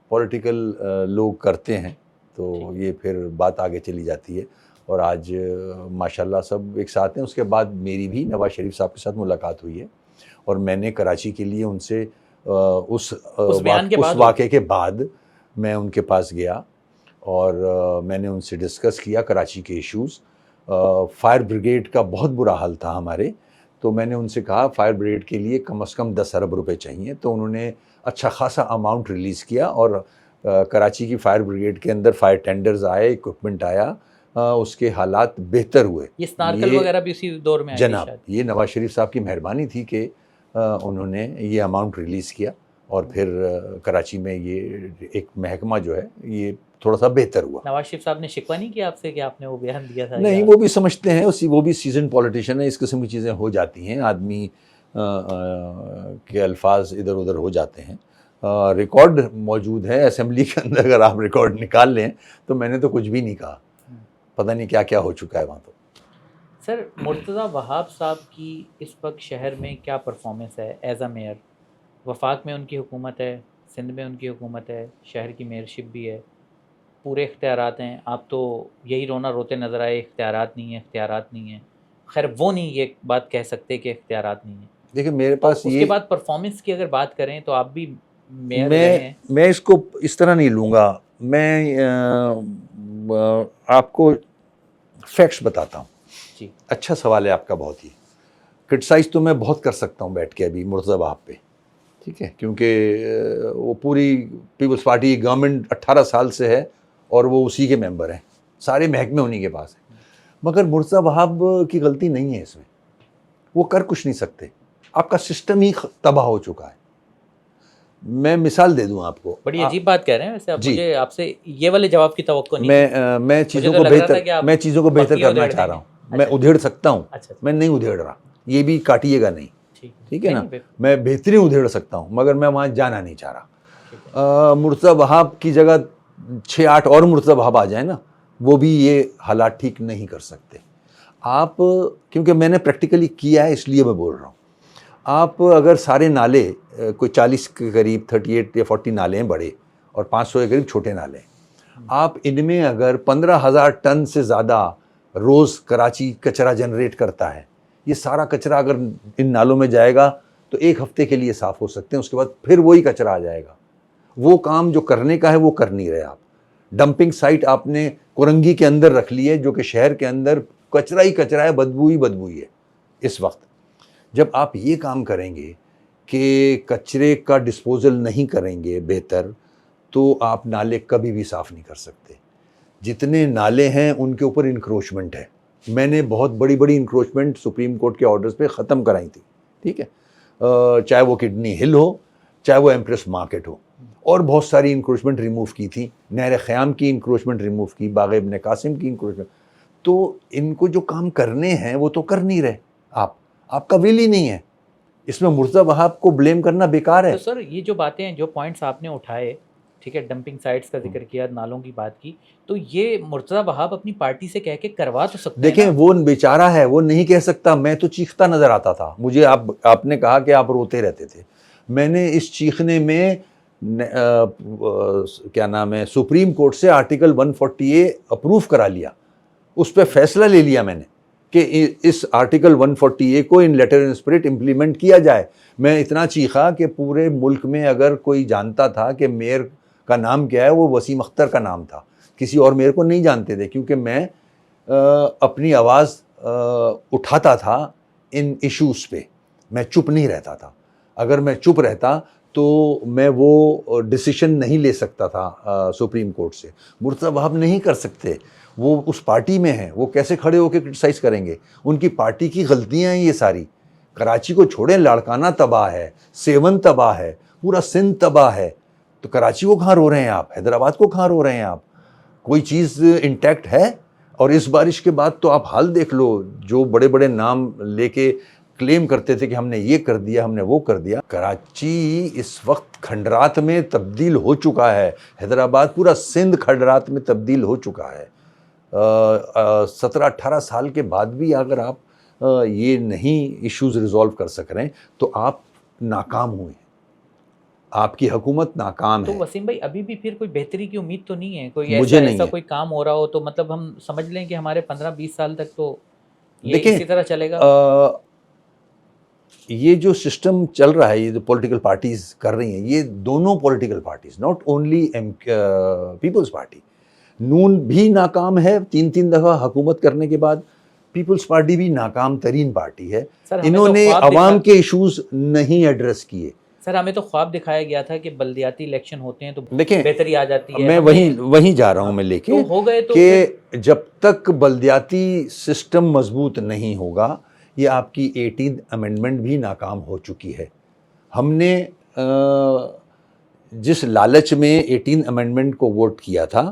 पॉलिटिकल लोग करते हैं, तो ये फिर बात आगे चली जाती है। और आज माशाल्लाह सब एक साथ हैं। उसके बाद मेरी भी नवाज शरीफ साहब के साथ मुलाकात हुई है, और मैंने कराची के लिए उनसे उस वाक़े के बाद मैं उनके पास गया, और मैंने उनसे डिस्कस किया कराची के इश्यूज़। फायर ब्रिगेड का बहुत बुरा हाल था हमारे, तो मैंने उनसे कहा फायर ब्रिगेड के लिए कम से कम 10 अरब रुपए चाहिए। तो उन्होंने अच्छा खासा अमाउंट रिलीज़ किया, और कराची की फायर ब्रिगेड के अंदर फायर टेंडर्स आए, इक्विपमेंट आया, उसके हालात बेहतर हुए। ये स्नारकल वगैरह भी उसी दौर में आई थी जनाब, शायद। ये नवाज शरीफ साहब की मेहरबानी थी कि उन्होंने ये अमाउंट रिलीज़ किया, और फिर कराची में ये एक महकमा जो है ये थोड़ा सा बेहतर हुआ। नवाज शरीफ साहब ने शिकवा नहीं किया आपसे कि आपने वो बयान दिया था? नहीं, वो भी समझते हैं, वो भी सीजन पॉलिटिशियन है, इस किस्म की चीज़ें हो जाती हैं, आदमी के अल्फाज इधर उधर हो जाते हैं। रिकॉर्ड मौजूद है असेंबली के अंदर, अगर आप रिकॉर्ड निकाल लें तो मैंने तो कुछ भी नहीं कहा। पता नहीं क्या क्या हो चुका है वहाँ। तो सर, मुर्तज़ा वहाब साहब की इस वक्त शहर में क्या परफॉर्मेंस है एज अ मेयर? वफाक में उनकी हुकूमत है, सिंध में उनकी हुकूमत है, शहर की मेयरशिप भी है, पूरे इख्तियारात हैं। आप तो यही रोना रोते नज़र आए, इख्तियारात नहीं है, इख्तियारात नहीं है। खैर, वो नहीं ये बात कह सकते कि इख्तियारात नहीं है। देखिए, मेरे तो पास उसके बाद परफॉर्मेंस की अगर बात करें तो आप भी मेयर रहे हैं। मैं इसको इस तरह नहीं लूँगा। मैं आपको फैक्ट्स बताता हूँ। जी, अच्छा सवाल है आपका, बहुत ही। क्रिटिसाइज तो मैं बहुत कर सकता हूँ बैठ के अभी मुर्तज़ा वहाब पे, ठीक है, क्योंकि वो पूरी पीपल्स पार्टी की गवर्नमेंट 18 साल से है, और वो उसी के मेंबर हैं, सारे महकमे उन्हीं के पास हैं। मगर मुर्तज़ा वहाब की गलती नहीं है इसमें, वो कर कुछ नहीं सकते। आपका सिस्टम ही तबाह हो चुका है। मैं मिसाल दे दूं आपको। बड़ी अजीब बात कह रहे हैं वैसे आप। जी। मुझे आपसे ये वाले जवाब की तवक्को नहीं थी। मैं चीज़ों मुझे को तो लग रहा था कि बेहतर आप मैं चीज़ों को बेहतर बकरियां करना उधेड़ चाह रहा देंगे। हूँ। मैं उधेड़ सकता हूँ, अच्छा, मैं नहीं उधेड़ रहा, ये भी काटिएगा नहीं, ठीक है नहीं, ना। नहीं, मैं बेहतरीन उधेड़ सकता हूँ, मगर मैं वहाँ जाना नहीं चाह ठीक है। रहा। मुर्तज़ा वहाब की जगह 6-8 और मुर्तज़ा वहाब आ जाए ना, वो भी ये हालात ठीक नहीं कर सकते। आप, क्योंकि मैंने प्रैक्टिकली किया है इसलिए मैं बोल रहा हूँ। आप अगर सारे नाले, कोई 40 के करीब 38 या 40 नाले हैं बड़े, और 500 के करीब छोटे नाले हैं, आप इनमें अगर 15,000 टन से ज़्यादा रोज़ कराची कचरा जनरेट करता है, ये सारा कचरा अगर इन नालों में जाएगा तो 1 हफ्ते के लिए साफ़ हो सकते हैं, उसके बाद फिर वही कचरा आ जाएगा। वो काम जो करने का है वो कर नहीं रहे आप। डंपिंग साइट आपने कुरंगी के अंदर रख ली है, जो कि शहर के अंदर कचरा ही कचरा है, बदबू ही है इस वक्त। जब आप ये काम करेंगे कि कचरे का डिस्पोजल नहीं करेंगे बेहतर, तो आप नाले कभी भी साफ़ नहीं कर सकते। जितने नाले हैं उनके ऊपर इंक्रोचमेंट है। मैंने बहुत बड़ी बड़ी इंक्रोचमेंट सुप्रीम कोर्ट के ऑर्डर्स पे ख़त्म कराई थी, ठीक है, चाहे वो किडनी हिल हो, चाहे वो एम्प्रेस मार्केट हो, और बहुत सारी इंक्रोचमेंट रिमूव की थी। नहर ख़याम की इंक्रोचमेंट रिमूव की, बाग़ इब्न कासिम की इंक्रोचमेंट। तो इनको जो काम करने हैं वो तो कर नहीं रहे आपका विल ही नहीं है। इसमें मुर्तज़ा वहाब को ब्लेम करना बेकार है। तो सर, ये जो बातें हैं, जो पॉइंट्स आपने उठाए, ठीक है, डंपिंग साइट्स का जिक्र किया, नालों की बात की, तो ये मुर्तज़ा वहाब अपनी पार्टी से कह के करवा तो सकते हैं देखें ना? वो बेचारा है, वो नहीं कह सकता। मैं तो चीखता नजर आता था मुझे। आपने कहा कि आप रोते रहते थे। मैंने इस चीखने में क्या नाम है, सुप्रीम कोर्ट से आर्टिकल 140A अप्रूव करा लिया, उस पर फैसला ले लिया मैंने कि इस आर्टिकल 140A को इन लेटर इन स्पिरिट इम्प्लीमेंट किया जाए। मैं इतना चीखा कि पूरे मुल्क में अगर कोई जानता था कि मेयर का नाम क्या है, वो वसीम अख्तर का नाम था, किसी और मेयर को नहीं जानते थे, क्योंकि मैं अपनी आवाज़ उठाता था इन इश्यूज़ पे। मैं चुप नहीं रहता था। अगर मैं चुप रहता तो मैं वो डिसीजन नहीं ले सकता था सुप्रीम कोर्ट से। मुर्तज़ा वहाब नहीं कर सकते, वो उस पार्टी में हैं, वो कैसे खड़े होकर क्रिटिसाइज़ करेंगे? उनकी पार्टी की गलतियां हैं ये सारी। कराची को छोड़ें, लाड़काना तबाह है, सेवन तबाह है, पूरा सिंध तबाह है, तो कराची को कहाँ रो रहे हैं आप? हैदराबाद को कहाँ रो रहे हैं आप? कोई चीज़ इंटैक्ट है? और इस बारिश के बाद तो आप हाल देख लो, जो बड़े बड़े नाम लेके क्लेम करते थे कि हमने ये कर दिया, हमने वो कर दिया। कराची इस वक्त खंडरात में तब्दील हो चुका है, हैदराबाद पूरा सिंध खंडरात में तब्दील हो चुका है। 17-18 साल के बाद भी अगर आप ये नहीं इश्यूज़ रिजॉल्व कर सक रहे हैं तो आप नाकाम हुए, आपकी हुकूमत नाकाम तो है। वसीम भाई अभी भी फिर कोई बेहतरी की उम्मीद तो नहीं है? कोई मुझे ऐसा नहीं ऐसा है। कोई काम हो रहा हो तो मतलब हम समझ लें कि हमारे 15-20 साल तक तो ये देखिए, इसी तरह चलेगा? ये जो सिस्टम चल रहा है, ये जो पॉलिटिकल पार्टीज कर रही हैं, ये दोनों political parties, not only people's party, Noon भी नाकाम है 3-3 दफ़ा हुकूमत करने के बाद, पीपल्स पार्टी भी नाकाम तरीन पार्टी है। सर, हमें तो इन्होंने ख्वाब अवाम के इश्यूज नहीं एड्रेस किए। सर हमें तो ख्वाब दिखाया गया था कि बल्दियाती इलेक्शन होते हैं तो देखें, बेहतरी आ जाती है। मैं वहीं जा रहा हूं मैं लेके, तो हो गए तो कि जब तक बल्दियाती सिस्टम मजबूत नहीं होगा, ये आपकी 18th अमेंडमेंट भी नाकाम हो चुकी है। हमने जिस लालच में 18th अमेंडमेंट को वोट किया था,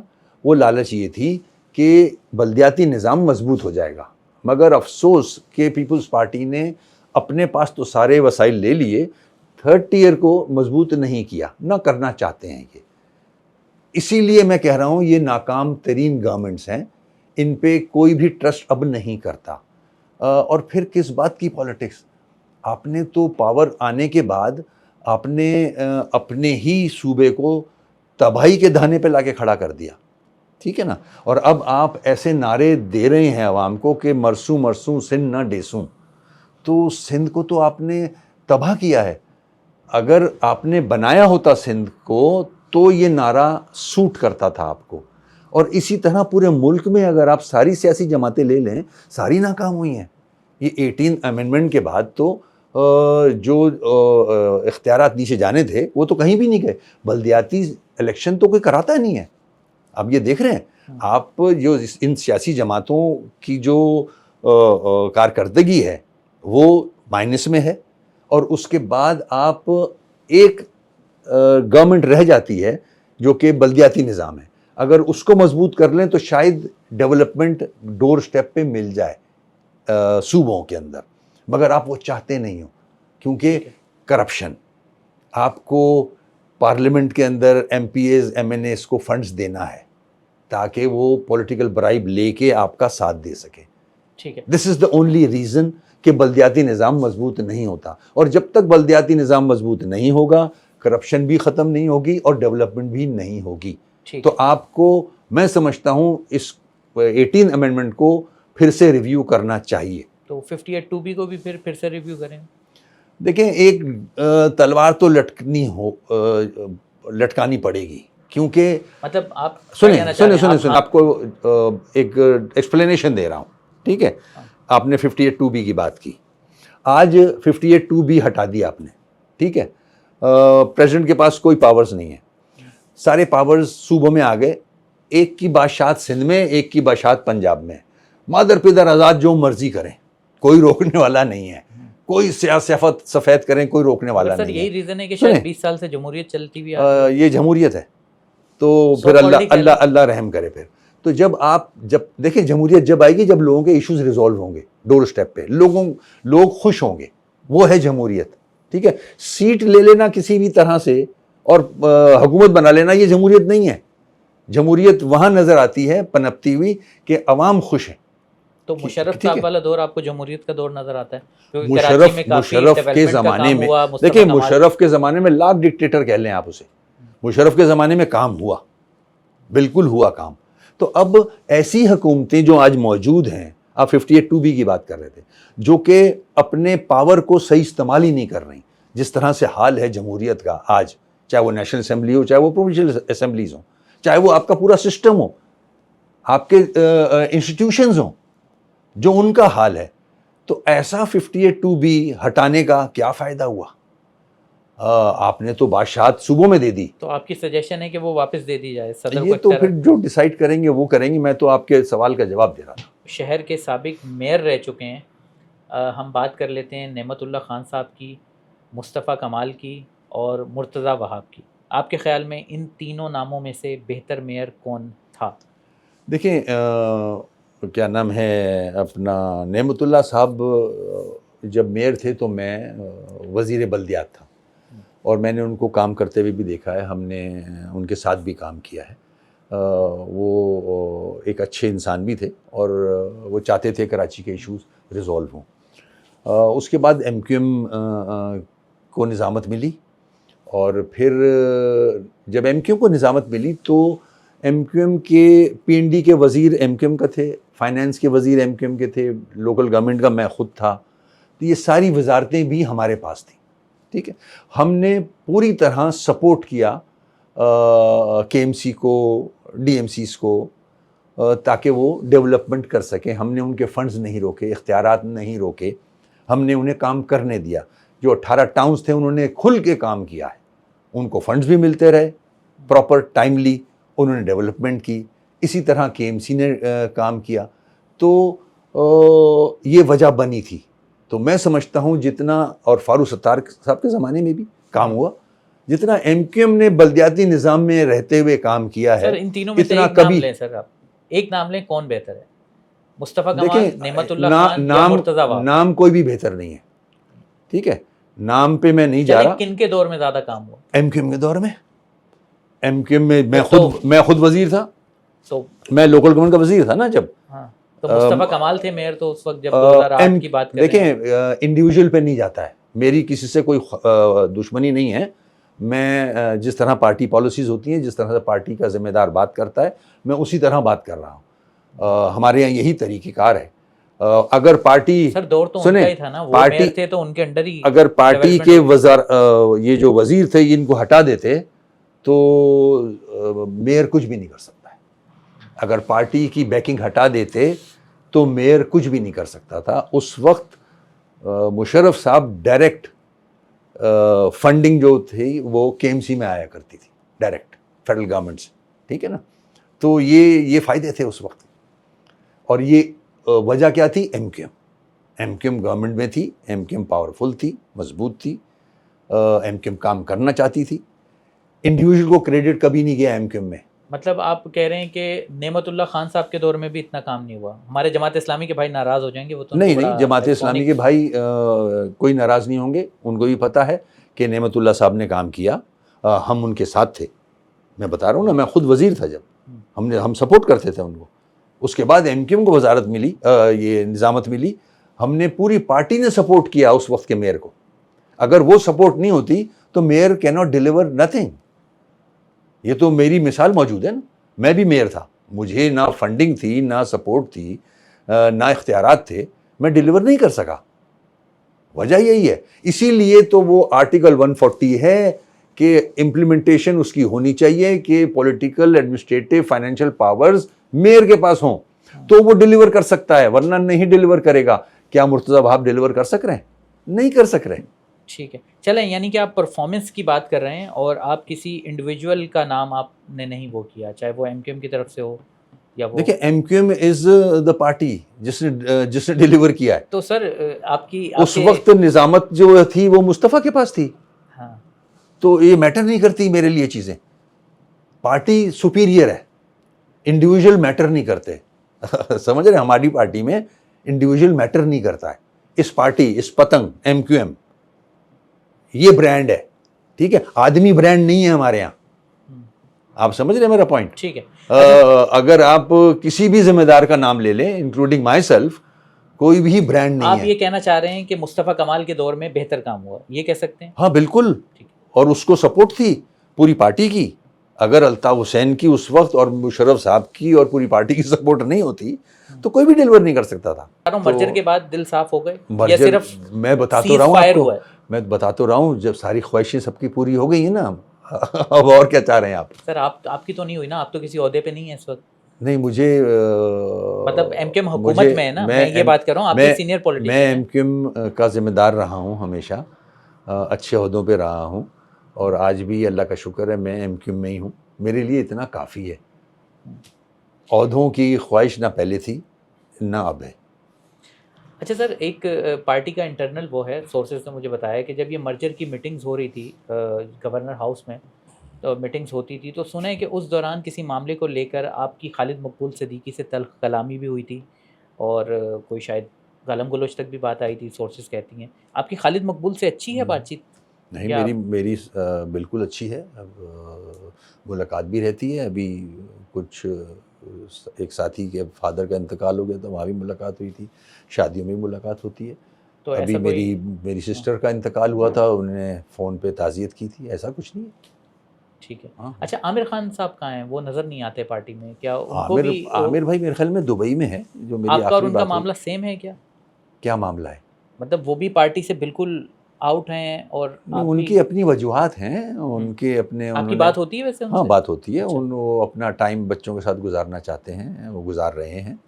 वो लालच ये थी कि बल्दियाती निज़ाम मजबूत हो जाएगा, मगर अफसोस कि पीपल्स पार्टी ने अपने पास तो सारे वसाइल ले लिए, थर्ड टियर को मजबूत नहीं किया, ना करना चाहते हैं ये। इसीलिए मैं कह रहा हूँ ये नाकाम तरीन गवर्नमेंट्स हैं, इन पे कोई भी ट्रस्ट अब नहीं करता। और फिर किस बात की पॉलिटिक्स? आपने तो पावर आने के बाद आपने अपने ही सूबे को तबाही के धाने पे लाके खड़ा कर दिया, ठीक है ना? और अब आप ऐसे नारे दे रहे हैं आवाम को कि मरसू मरसू सिंध ना डेसूं, तो सिंध को तो आपने तबाह किया है। अगर आपने बनाया होता सिंध को तो ये नारा सूट करता था आपको। और इसी तरह पूरे मुल्क में अगर आप सारी सियासी जमातें ले लें, सारी नाकाम हुई हैं। ये 18th अमेंडमेंट के बाद तो जो इख्तियारात नीचे जाने थे वो तो कहीं भी नहीं गए। बल्दियाती इलेक्शन तो कोई कराता नहीं है। अब ये देख रहे हैं आप, जो इन सियासी जमातों की जो कारकर्दगी है वो माइनस में है, और उसके बाद आप एक गवर्नमेंट रह जाती है जो कि बल्दियाती निज़ाम है। अगर उसको मजबूत कर लें तो शायद डेवलपमेंट डोर स्टेप पे मिल जाए सूबों के अंदर, मगर आप वो चाहते नहीं हो, क्योंकि करप्शन, आपको पार्लियामेंट के अंदर MPAs MNAs को फंड्स देना है ताकि वो पॉलिटिकल ब्राइब लेके आपका साथ दे सके। ठीक है, this is the only reason कि बल्दियाती निज़ाम मजबूत नहीं होता। और जब तक बल्दियाती निज़ाम मजबूत नहीं होगा, करप्शन भी ख़त्म नहीं होगी और डेवलपमेंट भी नहीं होगी। तो आपको, मैं समझता हूँ, इस 18 अमेंडमेंट को फिर से रिव्यू करना चाहिए। तो 58(2)B को भी फिर से रिव्यू करें। देखें, एक तलवार तो लटकानी पड़ेगी, क्योंकि मतलब आप सुनिए, आपको एक एक्सप्लेनेशन दे रहा हूँ, ठीक है? आपने 58(2)B की बात की, आज 58(2)B हटा दिया आपने, ठीक है? प्रेसिडेंट के पास कोई पावर्स नहीं है, सारे पावर्स सूबों में आ गए। एक की बादशाहत सिंध में, एक की बादशाहत पंजाब में। मादर पिदर आज़ाद जो मर्जी करें, कोई रोकने वाला नहीं है। कोई सियासत सफ़ेद करें, कोई रोकने वाला नहीं है। सर यही रीज़न है कि शायद 20 साल से जमहूरियत चलती हुई ये जमहूरियत है, तो फिर अल्लाह रहम करे। फिर तो जब देखिए, जमहूरियत जब आएगी जब लोगों के इश्यूज रिजॉल्व होंगे डोर स्टेप पे, लोग खुश होंगे, वो है जमहूरियत, ठीक है? सीट ले लेना किसी भी तरह से और हुकूमत बना लेना, ये जमहूरियत नहीं है। जमहूरियत वहाँ नज़र आती है पनपती हुई कि अवाम खुश है। तो मुशर्रफ साहब वाला दौर आपको जमहूरियत का दौर नज़र आता है? मुशर्रफ के ज़माने में, देखिए, मुशर्रफ के ज़माने में लाख डिक्टेटर कह लें आप उसे, मुशर्रफ के ज़माने में काम हुआ, बिल्कुल हुआ काम। तो अब ऐसी हुकूमतें जो आज मौजूद हैं, आप 58(2)B की बात कर रहे थे, जो कि अपने पावर को सही इस्तेमाल ही नहीं कर रही। जिस तरह से हाल है जमहूरियत का आज, चाहे वो नेशनल असेंबली हो, चाहे वो प्रोविंशियल असेंबलीज हो, चाहे वो आपका पूरा सिस्टम हो, आपके इंस्टीट्यूशंस हों, जो उनका हाल है, तो ऐसा 58(2)B हटाने का क्या फ़ायदा हुआ? आपने तो बादशाहत सूबों में दे दी। तो आपकी सजेशन है कि वो वापस दे दी जाए, सदर ये को तो इख्तियार। फिर जो डिसाइड करेंगे वो करेंगे, मैं तो आपके सवाल का जवाब दे रहा था। शहर के साबिक मेयर रह चुके हैं, हम बात कर लेते हैं नेमतुल्लाह खान साहब की, मुस्तफ़ा कमाल की और मुर्तज़ा वहाब की। आपके ख़्याल में इन तीनों नामों में से बेहतर मेयर कौन था? देखिए क्या नाम है अपना, नेमतुल्लाह साहब जब मेयर थे तो मैं वज़ीर बल्दियात था और मैंने उनको काम करते हुए भी देखा है, हमने उनके साथ भी काम किया है। वो एक अच्छे इंसान भी थे और वो चाहते थे कराची के इश्यूज़ रिज़ॉल्व हों। उसके बाद MQM को निज़ामत मिली और फिर जब MQM को निज़ामत मिली तो MQM के PND के वज़ीर MQM का थे, फाइनेंस के वज़ीर MQM के थे, लोकल गवर्नमेंट का मैं ख़ुद था, तो ये सारी वजारतें भी हमारे पास थी। ठीक है, हमने पूरी तरह सपोर्ट किया KMC को, DMCs को, ताकि वो डेवलपमेंट कर सकें। हमने उनके फंड्स नहीं रोके, इख्तियारात नहीं रोके, हमने उन्हें काम करने दिया। जो 18 टाउन्स थे उन्होंने खुल के काम किया है, उनको फंड्स भी मिलते रहे प्रॉपर टाइमली, उन्होंने डेवलपमेंट की। इसी तरह KMC ने काम किया, तो ये वजह बनी थी। तो मैं समझता हूँ जितना, और फारूक सत्तार साहब के ज़माने में भी काम हुआ, जितना MQM ने बल्दियाती निज़ाम में रहते हुए काम किया है, सर इन तीनों में से इतना एक नाम कभी। लें सर, आप एक नाम लें, कौन बेहतर है? मुस्तफ़ा कमाल, देखें, नेमतुल्लाह खान या मुर्तज़ा वहाब? नाम कोई भी बेहतर नहीं है, ठीक है, नाम पे मैं नहीं जा रहा। किन के दौर में ज़्यादा काम हुआ? MQM के दौर में। MQM में मैं खुद वजीर था, तो मैं लोकल गवर्नमेंट का वजीर था ना जब। हाँ, तो मुस्तफ़ा कमाल थे मेयर तो उस वक्त, जब 2008 की बात कर रहे हैं। देखें, इंडिविजुअल पे नहीं जाता है, मेरी किसी से कोई दुश्मनी नहीं है। मैं जिस तरह पार्टी पॉलिसीज़ होती हैं, जिस तरह से पार्टी का जिम्मेदार बात करता है, मैं उसी तरह बात कर रहा हूँ। हमारे यहाँ यही तरीक़ेकार है। अगर पार्टी, सर दौर तो उनका ही था ना, वो पार्टी मेयर थे तो उनके अंडर ही, अगर पार्टी के ये जो वजीर थे इनको हटा देते तो मेयर कुछ भी नहीं कर सकता है। अगर पार्टी की बैकिंग हटा देते तो मेयर कुछ भी नहीं कर सकता था। उस वक्त मुशर्रफ साहब डायरेक्ट फंडिंग जो थी वो KMC में आया करती थी, डायरेक्ट फेडरल गवर्नमेंट से, ठीक है ना। तो ये फ़ायदे थे उस वक्त। और ये वजह क्या थी? MQM गवर्नमेंट में थी, MQM पावरफुल थी, मजबूत थी, MQM काम करना चाहती थी। इंडिविजुअल को क्रेडिट कभी नहीं गया MQM में। मतलब आप कह रहे हैं कि नेमतुल्लाह खान साहब के दौर में भी इतना काम नहीं हुआ? हमारे जमात इस्लामी के भाई नाराज़ हो जाएंगे, वो तो नहीं, जमात इस्लामी के भाई कोई नाराज़ नहीं होंगे। उनको भी पता है कि नेमतुल्लाह साहब ने काम किया, हम उनके साथ थे। मैं बता रहा हूँ ना, मैं खुद वज़ीर था जब, हम सपोर्ट करते थे उनको। उसके बाद MQM को वजारत मिली, ये निज़ामत मिली, हमने पूरी पार्टी ने सपोर्ट किया उस वक्त के मेयर को। अगर वो सपोर्ट नहीं होती तो mayor can not deliver nothing. ये तो मेरी मिसाल मौजूद है ना, मैं भी मेयर था, मुझे ना फंडिंग थी, ना सपोर्ट थी, ना इख्तियारात थे, मैं डिलीवर नहीं कर सका। वजह यही है। इसीलिए तो वो आर्टिकल 140 है कि इम्प्लीमेंटेशन उसकी होनी चाहिए कि political, administrative, financial powers mayor के पास हों तो वो डिलीवर कर सकता है, वरना नहीं डिलीवर करेगा। क्या मुर्तज़ा वहाब डिलीवर कर सक रहे हैं? नहीं कर सक रहे। ठीक है, चलें, यानी कि आप परफॉर्मेंस की बात कर रहे हैं और आप किसी इंडिविजुअल का नाम आपने नहीं वो किया, चाहे वो MQM की तरफ से हो या वो। देखिए, MQM इज द पार्टी जिसने डिलीवर किया है। तो सर उस वक्त निज़ामत जो थी वो मुस्तफ़ा के पास थी। हाँ, तो ये मैटर नहीं करती मेरे लिए चीज़ें। पार्टी सुपीरियर है, इंडिविजुअल मैटर नहीं करते। समझ रहे हैं, हमारी पार्टी में इंडिविजुअल मैटर नहीं करता है। इस पार्टी, इस पतंग MQM, ये ब्रांड है, ठीक है, आदमी ब्रांड नहीं है हमारे यहाँ। आप समझ रहे हैं मेरा पॉइंट? ठीक है। अगर आप किसी भी जिम्मेदार का नाम ले लें, इंक्लूडिंग माई सेल्फ, कोई भी ब्रांड नहीं है। आप ये कहना चाह रहे हैं कि मुस्तफ़ा कमाल के दौर में बेहतर काम हुआ, ये कह सकते हैं? हाँ बिल्कुल, और उसको सपोर्ट थी पूरी पार्टी की। अगर अल्ताफ हुसैन की उस वक्त और मुशर्रफ साहब की और पूरी पार्टी की सपोर्ट नहीं होती तो कोई भी डिलीवर नहीं कर सकता था। मर्जर के बाद दिल साफ हो गए या सिर्फ मैं बता तो रहा हूँ आपको, मैं बता तो रहा हूँ, जब सारी ख्वाहिशें सबकी पूरी हो गई है ना, अब और क्या चाह रहे हैं आप? सर आपकी तो नहीं हुई ना, आप तो किसी ओहदे पे नहीं है इस वक्त। नहीं, मुझे मतलब एमक्यूएम हुकूमत मुझे में है ना, मैं मैं ये बात कर रहा हूँ, आप भी सीनियर मैं पॉलिटिशियन हैं। एमक्यूएम का जिम्मेदार रहा हूँ हमेशा, अच्छे ओहदों पे रहा हूँ, और आज भी अल्लाह का शुक्र है मैं एमक्यूएम में ही हूँ। मेरे लिए इतना काफ़ी है। ओहदों की ख्वाहिश ना पहले थी ना अब है। अच्छा सर, एक पार्टी का इंटरनल वो है, सोर्सेज ने मुझे बताया कि जब ये मर्जर की मीटिंग्स हो रही थी गवर्नर हाउस में, तो मीटिंग्स होती थी, तो सुना है कि उस दौरान किसी मामले को लेकर आपकी खालिद मकबूल सिद्दीकी से तल्ख कलामी भी हुई थी, और कोई शायद गालम गलोच तक भी बात आई थी, सोर्सेज कहती हैं। आपकी खालिद मकबूल से अच्छी है बातचीत? नहीं, क्या मेरी आप? मेरी बिल्कुल अच्छी है। अब मुलाकात भी रहती है। अभी कुछ एक साथी के फादर का इंतकाल हो गया तो वहाँ भी मुलाकात हुई थी, शादियों में भी मुलाकात होती है। तो अभी ऐसा कोई? मेरी मेरी हाँ, सिस्टर का इंतकाल हुआ था, उन्होंने फ़ोन पे ताज़ियत की थी, ऐसा कुछ नहीं है। ठीक है। हाँ, हाँ। अच्छा, आमिर खान साहब कहाँ हैं? वो नज़र नहीं आते पार्टी में, क्या उनको आमिर भी आमिर भाई मेरे ख्याल में दुबई में है, जो मेरी आपका और आखिरी उनका बात हुई। मामला सेम है क्या? क्या मामला है? मतलब वो भी पार्टी से बिल्कुल आउट हैं और नहीं, आप भी? उनकी अपनी वजूहात हैं, हुँ। उनके अपने आपकी उन्होंने। बात होती है वैसे हाँ, उनसे? बात होती है। अच्छा। वो अपना टाइम बच्चों के साथ गुज़ारना चाहते हैं, वो गुज़ार रहे हैं,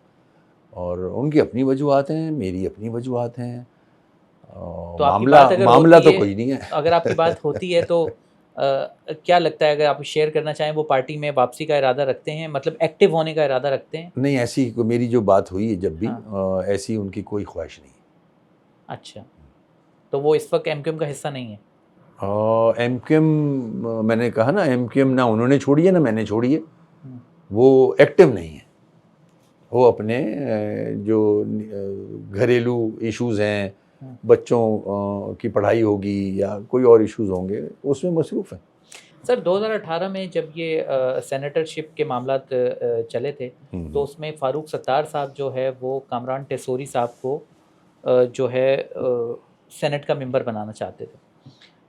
और उनकी अपनी वजूहात हैं, मेरी अपनी वजूहात हैं। तो आपकी मामला बात अगर मामला होती तो है, कोई नहीं है। अगर आपकी बात होती है तो क्या लगता है, अगर आप शेयर करना चाहें, वो पार्टी में वापसी का इरादा रखते हैं, मतलब एक्टिव होने का इरादा रखते हैं? नहीं, ऐसी मेरी जो बात हुई है जब भी, हाँ। ऐसी उनकी कोई ख्वाहिश नहीं अच्छा, तो वो इस वक़्त एमक्यूएम का हिस्सा नहीं है? है। एमक्यूएम, मैंने कहा ना, एमक्यूएम ना उन्होंने छोड़ी है ना मैंने छोड़ी है। हुँ। वो एक्टिव नहीं है। वो अपने जो घरेलू इश्यूज़ हैं, हुँ। बच्चों की पढ़ाई होगी या कोई और इश्यूज़ होंगे, उसमें मसरूफ़ हैं। सर 2018 में जब ये सेनेटरशिप के मामलात चले थे, तो उसमें फ़ारूक सत्तार साहब जो है वो कामरान टेसोरी साहब को जो है सेनेट का मेंबर बनाना चाहते थे,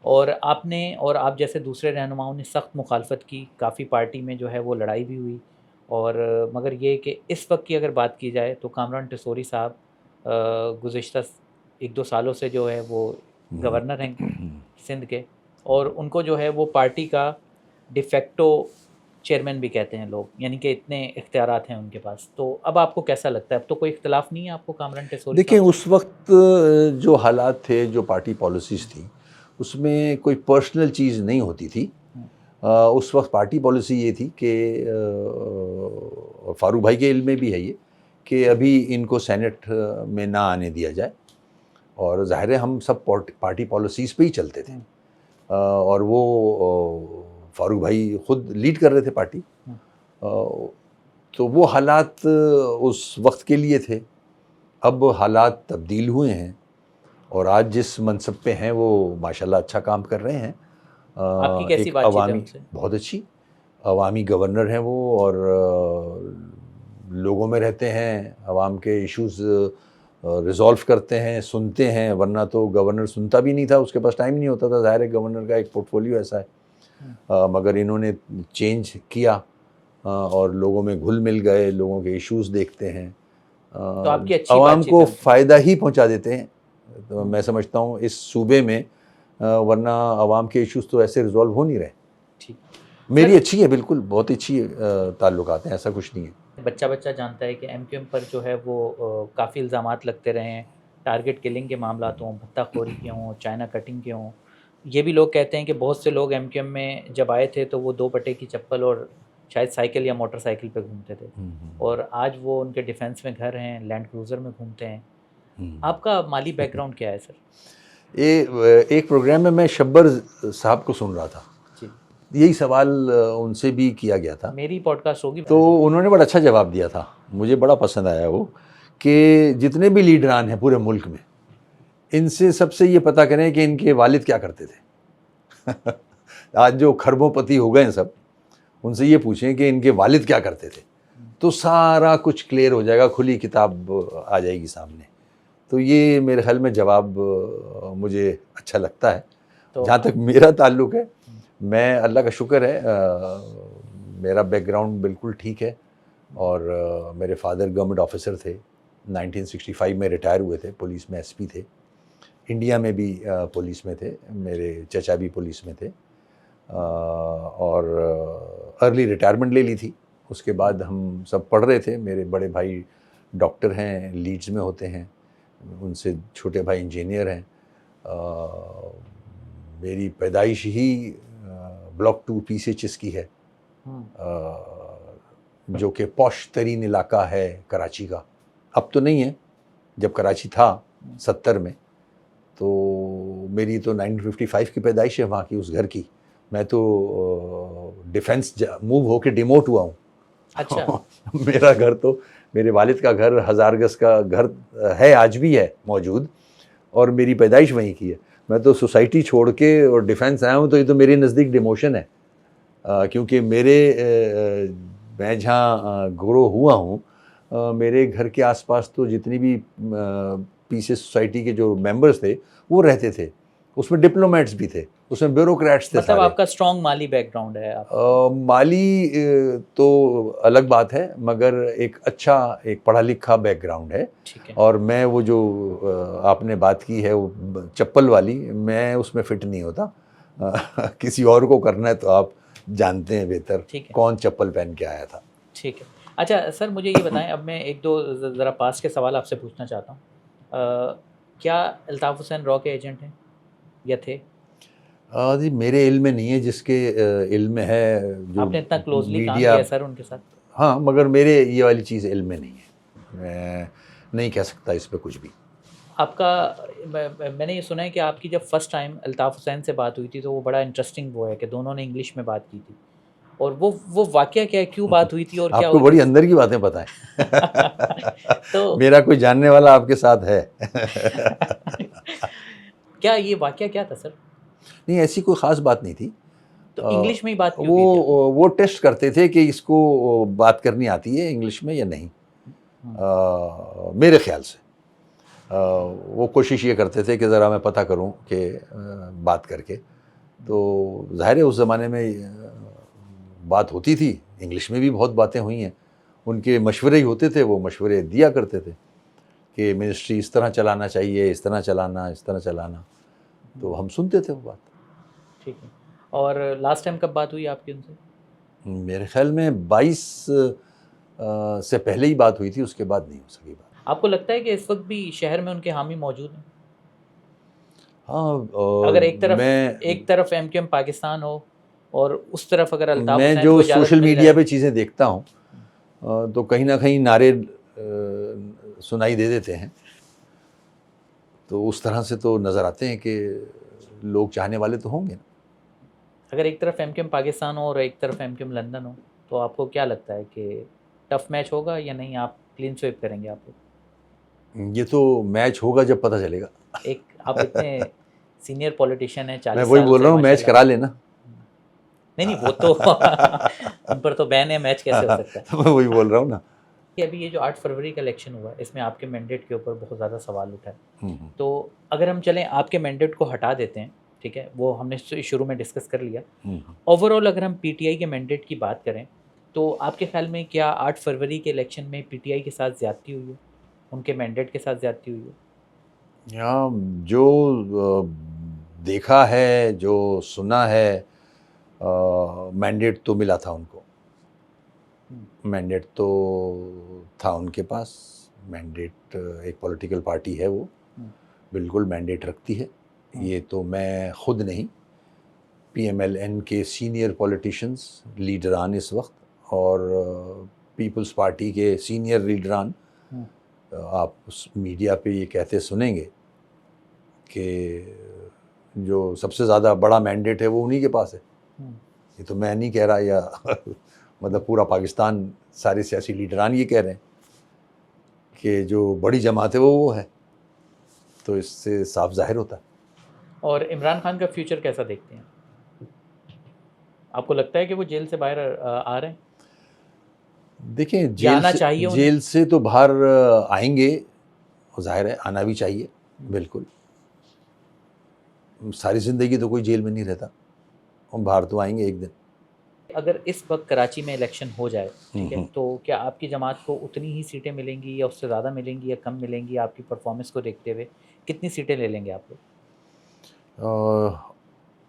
और आपने और आप जैसे दूसरे रहनुमाओं ने सख्त मुखालफत की, काफ़ी पार्टी में जो है वो लड़ाई भी हुई, और मगर ये कि इस वक्त की अगर बात की जाए तो कामरान टेसोरी साहब गुज़िश्ता 1-2 सालों से जो है वो गवर्नर हैं सिंध के, और उनको जो है वो पार्टी का डिफेक्टो चेयरमैन भी कहते हैं लोग, यानी कि इतने इख्तियारात हैं उनके पास। तो अब आपको कैसा लगता है? अब तो कोई इख्तिलाफ़ नहीं है आपको कामरान टेसोरी देखिए, साहब से? उस वक्त जो हालात थे, जो पार्टी पॉलिसीज़ थी, उसमें कोई पर्सनल चीज़ नहीं होती थी। हुँ। उस वक्त पार्टी पॉलिसी ये थी कि फारूक भाई के इल्म में भी है ये, कि अभी इनको सेनेट में ना आने दिया जाए, और ज़ाहिर है हम सब पार्टी पॉलिसीज़ पे ही चलते थे। हुँ। और वो फारूक भाई खुद लीड कर रहे थे पार्टी। हुँ। तो वो हालात उस वक्त के लिए थे। अब हालात तब्दील हुए हैं, और आज जिस मनसब पे हैं वो माशाल्लाह अच्छा काम कर रहे हैं। आपकी कैसी एक बातचीत है अवामी, उनसे? बहुत अच्छी अवामी गवर्नर हैं वो, और लोगों में रहते हैं, अवाम के इश्यूज़ रिज़ॉल्व करते हैं, सुनते हैं, वरना तो गवर्नर सुनता भी नहीं था, उसके पास टाइम नहीं होता था। ज़ाहिर है गवर्नर का एक पोर्टफोलियो ऐसा है। हुँ। मगर इन्होंने चेंज किया, और लोगों में घुल मिल गए, लोगों के इश्यूज़ देखते हैं, तो आपकी अच्छी आवाम बातचीत को है उनसे? फ़ायदा ही पहुंचा देते हैं। तो हुँ। मैं समझता हूँ इस सूबे में, वरना आवाम के इश्यूज़ तो ऐसे रिज़ॉल्व हो नहीं रहे। ठीक। मेरी सर, अच्छी है, बिल्कुल बहुत अच्छी ताल्लुकात हैं, ऐसा कुछ नहीं है। बच्चा-बच्चा जानता है कि एमक्यूएम पर जो है वो काफ़ी इल्ज़ामात लगते रहे हैं, टारगेट किलिंग के मामलात हों, भत्ताखोरी के हों, चाइना कटिंग के हों। ये भी लोग कहते हैं कि बहुत से लोग एमक्यूएम में जब आए थे तो वो 2 पट्टे की चप्पल और शायद साइकिल या मोटरसाइकिल पे घूमते थे, और आज वो उनके डिफेंस में घर हैं, लैंड क्रूज़र में घूमते हैं। आपका माली बैकग्राउंड क्या है सर? एक प्रोग्राम में मैं शब्बर साहब को सुन रहा था, जी, यही सवाल उनसे भी किया गया था। मेरी पॉडकास्ट होगी तो वैसे। उन्होंने बड़ा अच्छा जवाब दिया था, मुझे बड़ा पसंद आया वो, कि जितने भी लीडरान हैं पूरे मुल्क में, इनसे सबसे ये पता करें कि इनके वालिद क्या करते थे। आज जो खरबोपति हो गए हैं सब, उनसे ये पूछें कि इनके वालिद क्या करते थे, तो सारा कुछ क्लियर हो जाएगा, खुली किताब आ जाएगी सामने। तो ये मेरे ख्याल में जवाब मुझे अच्छा लगता है। तो जहाँ तक मेरा ताल्लुक़ है, मैं, अल्लाह का शुक्र है, मेरा बैकग्राउंड बिल्कुल ठीक है, और मेरे फादर गवर्नमेंट ऑफिसर थे, 1965 में रिटायर हुए थे, पुलिस में एसपी थे। इंडिया में भी पुलिस में थे, मेरे चचा भी पुलिस में थे, और अर्ली रिटायरमेंट ले ली थी उसके बाद हम सब पढ़ रहे थे। मेरे बड़े भाई डॉक्टर हैं, लीड्स में होते हैं, उनसे छोटे भाई इंजीनियर हैं। मेरी पैदाइश ही ब्लॉक 2 पीसीएचएस की है, जो कि पॉश तरीन इलाका है कराची का। अब तो नहीं है, जब कराची था 70 में, तो मेरी तो 1955 की पैदाइश है वहाँ की, उस घर की। मैं तो डिफेंस मूव होके डिमोट हुआ हूँ। अच्छा। मेरा घर तो, मेरे वालिद का घर 1000 गज का घर है, आज भी है मौजूद, और मेरी पैदाइश वहीं की है। मैं तो सोसाइटी छोड़ के और डिफेंस आया हूँ, तो ये तो मेरे नज़दीक डिमोशन है। क्योंकि मैं जहाँ ग्रो हुआ हूँ, मेरे घर के आसपास तो जितनी भी पीसे सोसाइटी के जो मेंबर्स थे वो रहते थे। उसमें डिप्लोमेट्स भी थे, उसमें ब्यूरोक्रेट्स थे। मतलब सारे आपका स्ट्रॉन्ग माली बैकग्राउंड है आप? माली तो अलग बात है, मगर एक अच्छा, एक पढ़ा लिखा बैकग्राउंड है। ठीक है। और मैं वो जो आपने बात की है वो चप्पल वाली, मैं उसमें फिट नहीं होता। किसी और को करना है तो आप जानते हैं बेहतर कौन चप्पल पहन के आया था। ठीक है। अच्छा सर, मुझे ये बताएं, अब मैं एक दो ज़रा पास के सवाल आपसे पूछना चाहता हूँ। क्या अल्ताफ़ हुसैन रॉ के एजेंट हैं या थे? जी मेरे इल्म में नहीं है, जिसके इल्म में है, जो आपने इतना क्लोजली काम मीडिया। किया सर उनके साथ? हाँ, मगर मेरे ये वाली चीज़ इल्म में नहीं है, मैं नहीं कह सकता इस पे कुछ भी। आपका मैंने ये सुना है कि आपकी जब फर्स्ट टाइम अल्ताफ़ हुसैन से बात हुई थी, तो वो बड़ा इंटरेस्टिंग वो है कि दोनों ने इंग्लिश में बात की थी। और वो वाक़या क्या है, क्यों बात हुई थी और क्या आपको हुई बड़ी थी? अंदर की बातें पता है। तो मेरा कोई जानने वाला आपके साथ है। क्या ये वाक़या क्या था सर? नहीं, ऐसी कोई ख़ास बात नहीं थी। तो इंग्लिश में ही बात क्यों वो की थी आपने? वो टेस्ट करते थे कि इसको बात करनी आती है इंग्लिश में या नहीं। मेरे ख्याल से वो कोशिश ये करते थे कि ज़रा मैं पता करूं कि बात करके। तो ज़ाहिर है उस ज़माने में बात होती थी, इंग्लिश में भी बहुत बातें हुई हैं। उनके मशवरे ही होते थे, वो मशवरे दिया करते थे कि मिनिस्ट्री इस तरह चलाना चाहिए, इस तरह चलाना, इस तरह चलाना। तो हम सुनते थे वो बात। ठीक है। और लास्ट टाइम कब बात हुई आपकी उनसे? मेरे ख्याल में 22 से पहले ही बात हुई थी, उसके बाद नहीं हो सकी बात। आपको लगता है कि इस वक्त भी शहर में उनके हामी मौजूद हैं? हाँ, अगर एक मैं तरफ एमक्यूएम पाकिस्तान हो और उस तरफ अगर अल्ताफ़ मैं हुसैन जो को इजाज़त सोशल मिल मीडिया जाए। पे चीज़ें देखता हूँ, तो कहीं ना कहीं नारे सुनाई दे देते हैं। तो उस तरह से तो नज़र आते हैं कि लोग चाहने वाले तो होंगे ना। अगर एक तरफ एमक्यूएम पाकिस्तान हो और एक तरफ एमक्यूएम लंदन हो, तो आपको क्या लगता है कि टफ मैच होगा या नहीं, आप क्लीन स्वीप करेंगे आप लोग? ये तो मैच होगा जब पता चलेगा। एक आप इतने सीनियर पॉलिटिशियन हैं, मैं 40 वही साल बोल से रहा हूँ, मैच माशाल्लाह। करा लेना। नहीं नहीं, वो तो उन पर तो बैन है, मैच कैसे हो सकता है? मैं वही बोल रहा हूँ ना। कि अभी ये जो 8 फरवरी का इलेक्शन हुआ, इसमें आपके मैंडेट के ऊपर बहुत ज़्यादा सवाल उठा है। हम्म, तो अगर हम चलें, आपके मैंडेट को हटा देते हैं, ठीक है, वो हमने शुरू में डिस्कस कर लिया। ओवरऑल अगर हम पीटीआई के मैंडेट की बात करें, तो आपके ख्याल में क्या 8 फरवरी के इलेक्शन में पीटीआई के साथ ज़्यादती हुई है, उनके मैंडेट के साथ ज़्यादती हुई है? यहाँ जो देखा है, जो सुना है, मैंडेट तो मिला था उनको। मैंडेट तो था उनके पास। मैंडेट, एक पॉलिटिकल पार्टी है वो, बिल्कुल मैंडेट रखती है। ये तो मैं खुद नहीं, पीएमएलएन के सीनियर पॉलिटिशियंस, लीडरान इस वक्त, और पीपल्स पार्टी के सीनियर लीडरान, आप उस मीडिया पे ये कहते सुनेंगे कि जो सबसे ज़्यादा बड़ा मैंडेट है वो उन्हीं के पास है। ये तो मैं नहीं कह रहा, या मतलब पूरा पाकिस्तान, सारे सियासी लीडरान ये कह रहे हैं कि जो बड़ी जमात है वो है। तो इससे साफ जाहिर होता है। और इमरान खान का फ्यूचर कैसा देखते हैं? आपको लगता है कि वो जेल से बाहर आ रहे हैं? देखें, आना चाहिए उन्हें? जेल से तो बाहर आएंगे, जाहिर है आना भी चाहिए, बिल्कुल। सारी ज़िंदगी तो कोई जेल में नहीं रहता, हम बाहर तो आएंगे एक दिन। अगर इस वक्त कराची में इलेक्शन हो जाए, ठीक है, तो क्या आपकी जमात को उतनी ही सीटें मिलेंगी या उससे ज़्यादा मिलेंगी या कम मिलेंगी? आपकी परफॉर्मेंस को देखते हुए कितनी सीटें ले लेंगे आप लोग?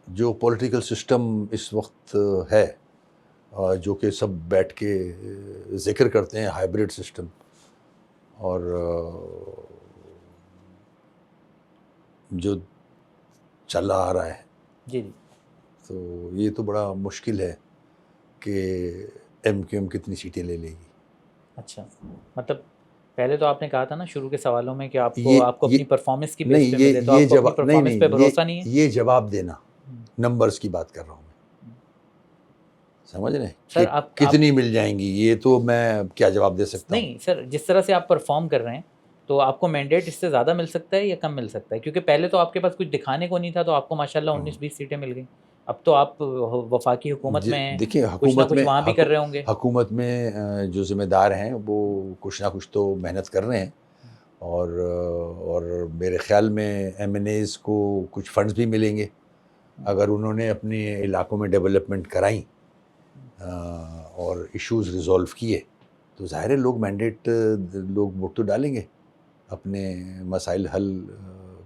जो पॉलिटिकल सिस्टम इस वक्त है, जो कि सब बैठ के जिक्र करते हैं हाइब्रिड सिस्टम, और जो चला आ रहा है, जी जी। तो ये तो बड़ा मुश्किल है कि MQM कितनी सीटें ले लेगी। अच्छा, मतलब पहले तो आपने कहा था ना शुरू के सवालों में कि ये आपको अपनी परफॉर्मेंस की बेस नहीं, पे ये मिले, तो ये आपको अपनी जवाब नहीं, परफॉर्मेंस पे नहीं, भरोसा नहीं है? ये जवाब देना, हम्म। नंबर्स की बात कर रहा हूँ मैं, समझ रहे हैं सर कि आप कितनी मिल जाएंगी, ये तो मैं क्या जवाब दे सकता हूँ। नहीं सर, जिस तरह से आप परफॉर्म कर रहे हैं तो आपको मैंडेट इससे ज़्यादा मिल सकता है या कम मिल सकता है? क्योंकि पहले तो आपके पास कुछ दिखाने को नहीं था, तो आपको माशाल्लाह 19-20 सीटें मिल गई। अब तो आप वफाकी हुकूमत में हैं, देखिए, कुछ ना हुकूमत कुछ में वहाँ भी कर रहे होंगे। हुकूमत में जो ज़िम्मेदार हैं वो कुछ ना कुछ तो मेहनत कर रहे हैं, और मेरे ख़्याल में MNAs को कुछ फंड्स भी मिलेंगे अगर उन्होंने अपने इलाकों में डेवलपमेंट कराई और इश्यूज़ रिज़ॉल्व किए, तो ज़ाहिर है लोग मैंडेट, लोग वोट तो डालेंगे अपने मसाइल हल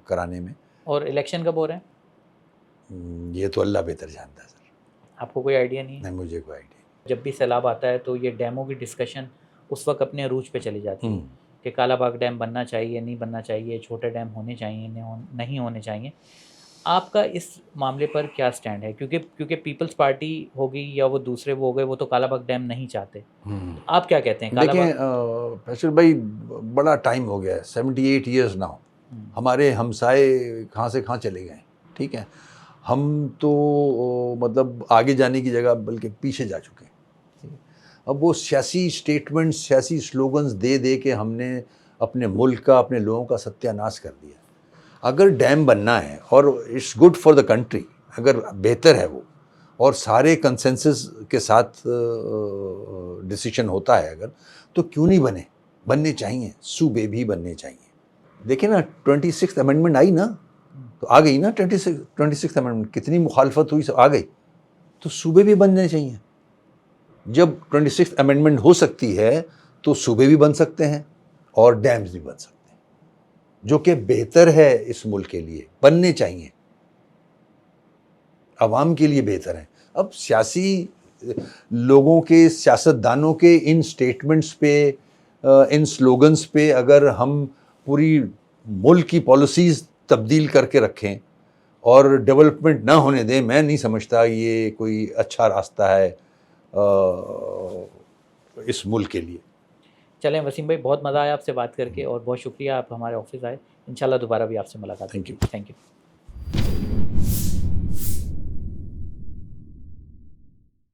कराने में। और इलेक्शन कब हो रहे हैं? ये तो अल्लाह बेहतर जानता है सर, आपको कोई आइडिया नहीं है? नहीं, मुझे कोई आइडिया जब भी सैलाब आता है तो ये डैमों की डिस्कशन उस वक्त अपने अरूज पे चली जाती है नहीं। कि कालाबाग डैम बनना चाहिए, नहीं बनना चाहिए, छोटे डैम होने चाहिए, नहीं होने चाहिए। आपका इस मामले पर क्या स्टैंड है? क्योंकि पीपल्स पार्टी होगी या वो दूसरे वो हो गए, वो तो कालाबाग डैम नहीं चाहते। तो आप क्या कहते हैं देखें कालाबाग? फैसल भाई, बड़ा टाइम हो गया है, 78 ईयर्स नाउ। हमारे हमसाए कहाँ से कहाँ चले गए, ठीक है। हम तो मतलब आगे जाने की जगह बल्कि पीछे जा चुके हैं, ठीक है? अब वो सियासी स्टेटमेंट, सियासी स्लोगन्स दे दे के हमने अपने मुल्क का, अपने लोगों का सत्यानाश कर दिया। अगर डैम बनना है और it's good for the country, अगर बेहतर है वो और सारे कंसेंसस के साथ डिसीजन होता है अगर, तो क्यों नहीं बनने चाहिए, सूबे भी बनने चाहिए। देखिए ना, 26th अमेंडमेंट आई ना, तो आ गई ना 26th अमेंडमेंट, कितनी मुखालफत हुई, सब आ गई, तो सूबे भी बनने चाहिए। जब 26th अमेंडमेंट हो सकती है तो सूबे भी बन सकते हैं और डैम्स भी बन सकते हैं, जो कि बेहतर है इस मुल्क के लिए, बनने चाहिए, अवाम के लिए बेहतर है। अब सियासी लोगों के, सियासतदानों के इन स्टेटमेंट्स पे, इन स्लोगन्स पे अगर हम पूरी मुल्क की पॉलिसीज़ तब्दील करके रखें और डेवलपमेंट ना होने दें, मैं नहीं समझता ये कोई अच्छा रास्ता है इस मुल्क के लिए। चलें वसीम भाई, बहुत मज़ा आया आपसे बात करके और बहुत शुक्रिया आप हमारे ऑफिस आए। इंशाल्लाह दोबारा भी आपसे मुलाकात। Thank you. Thank you.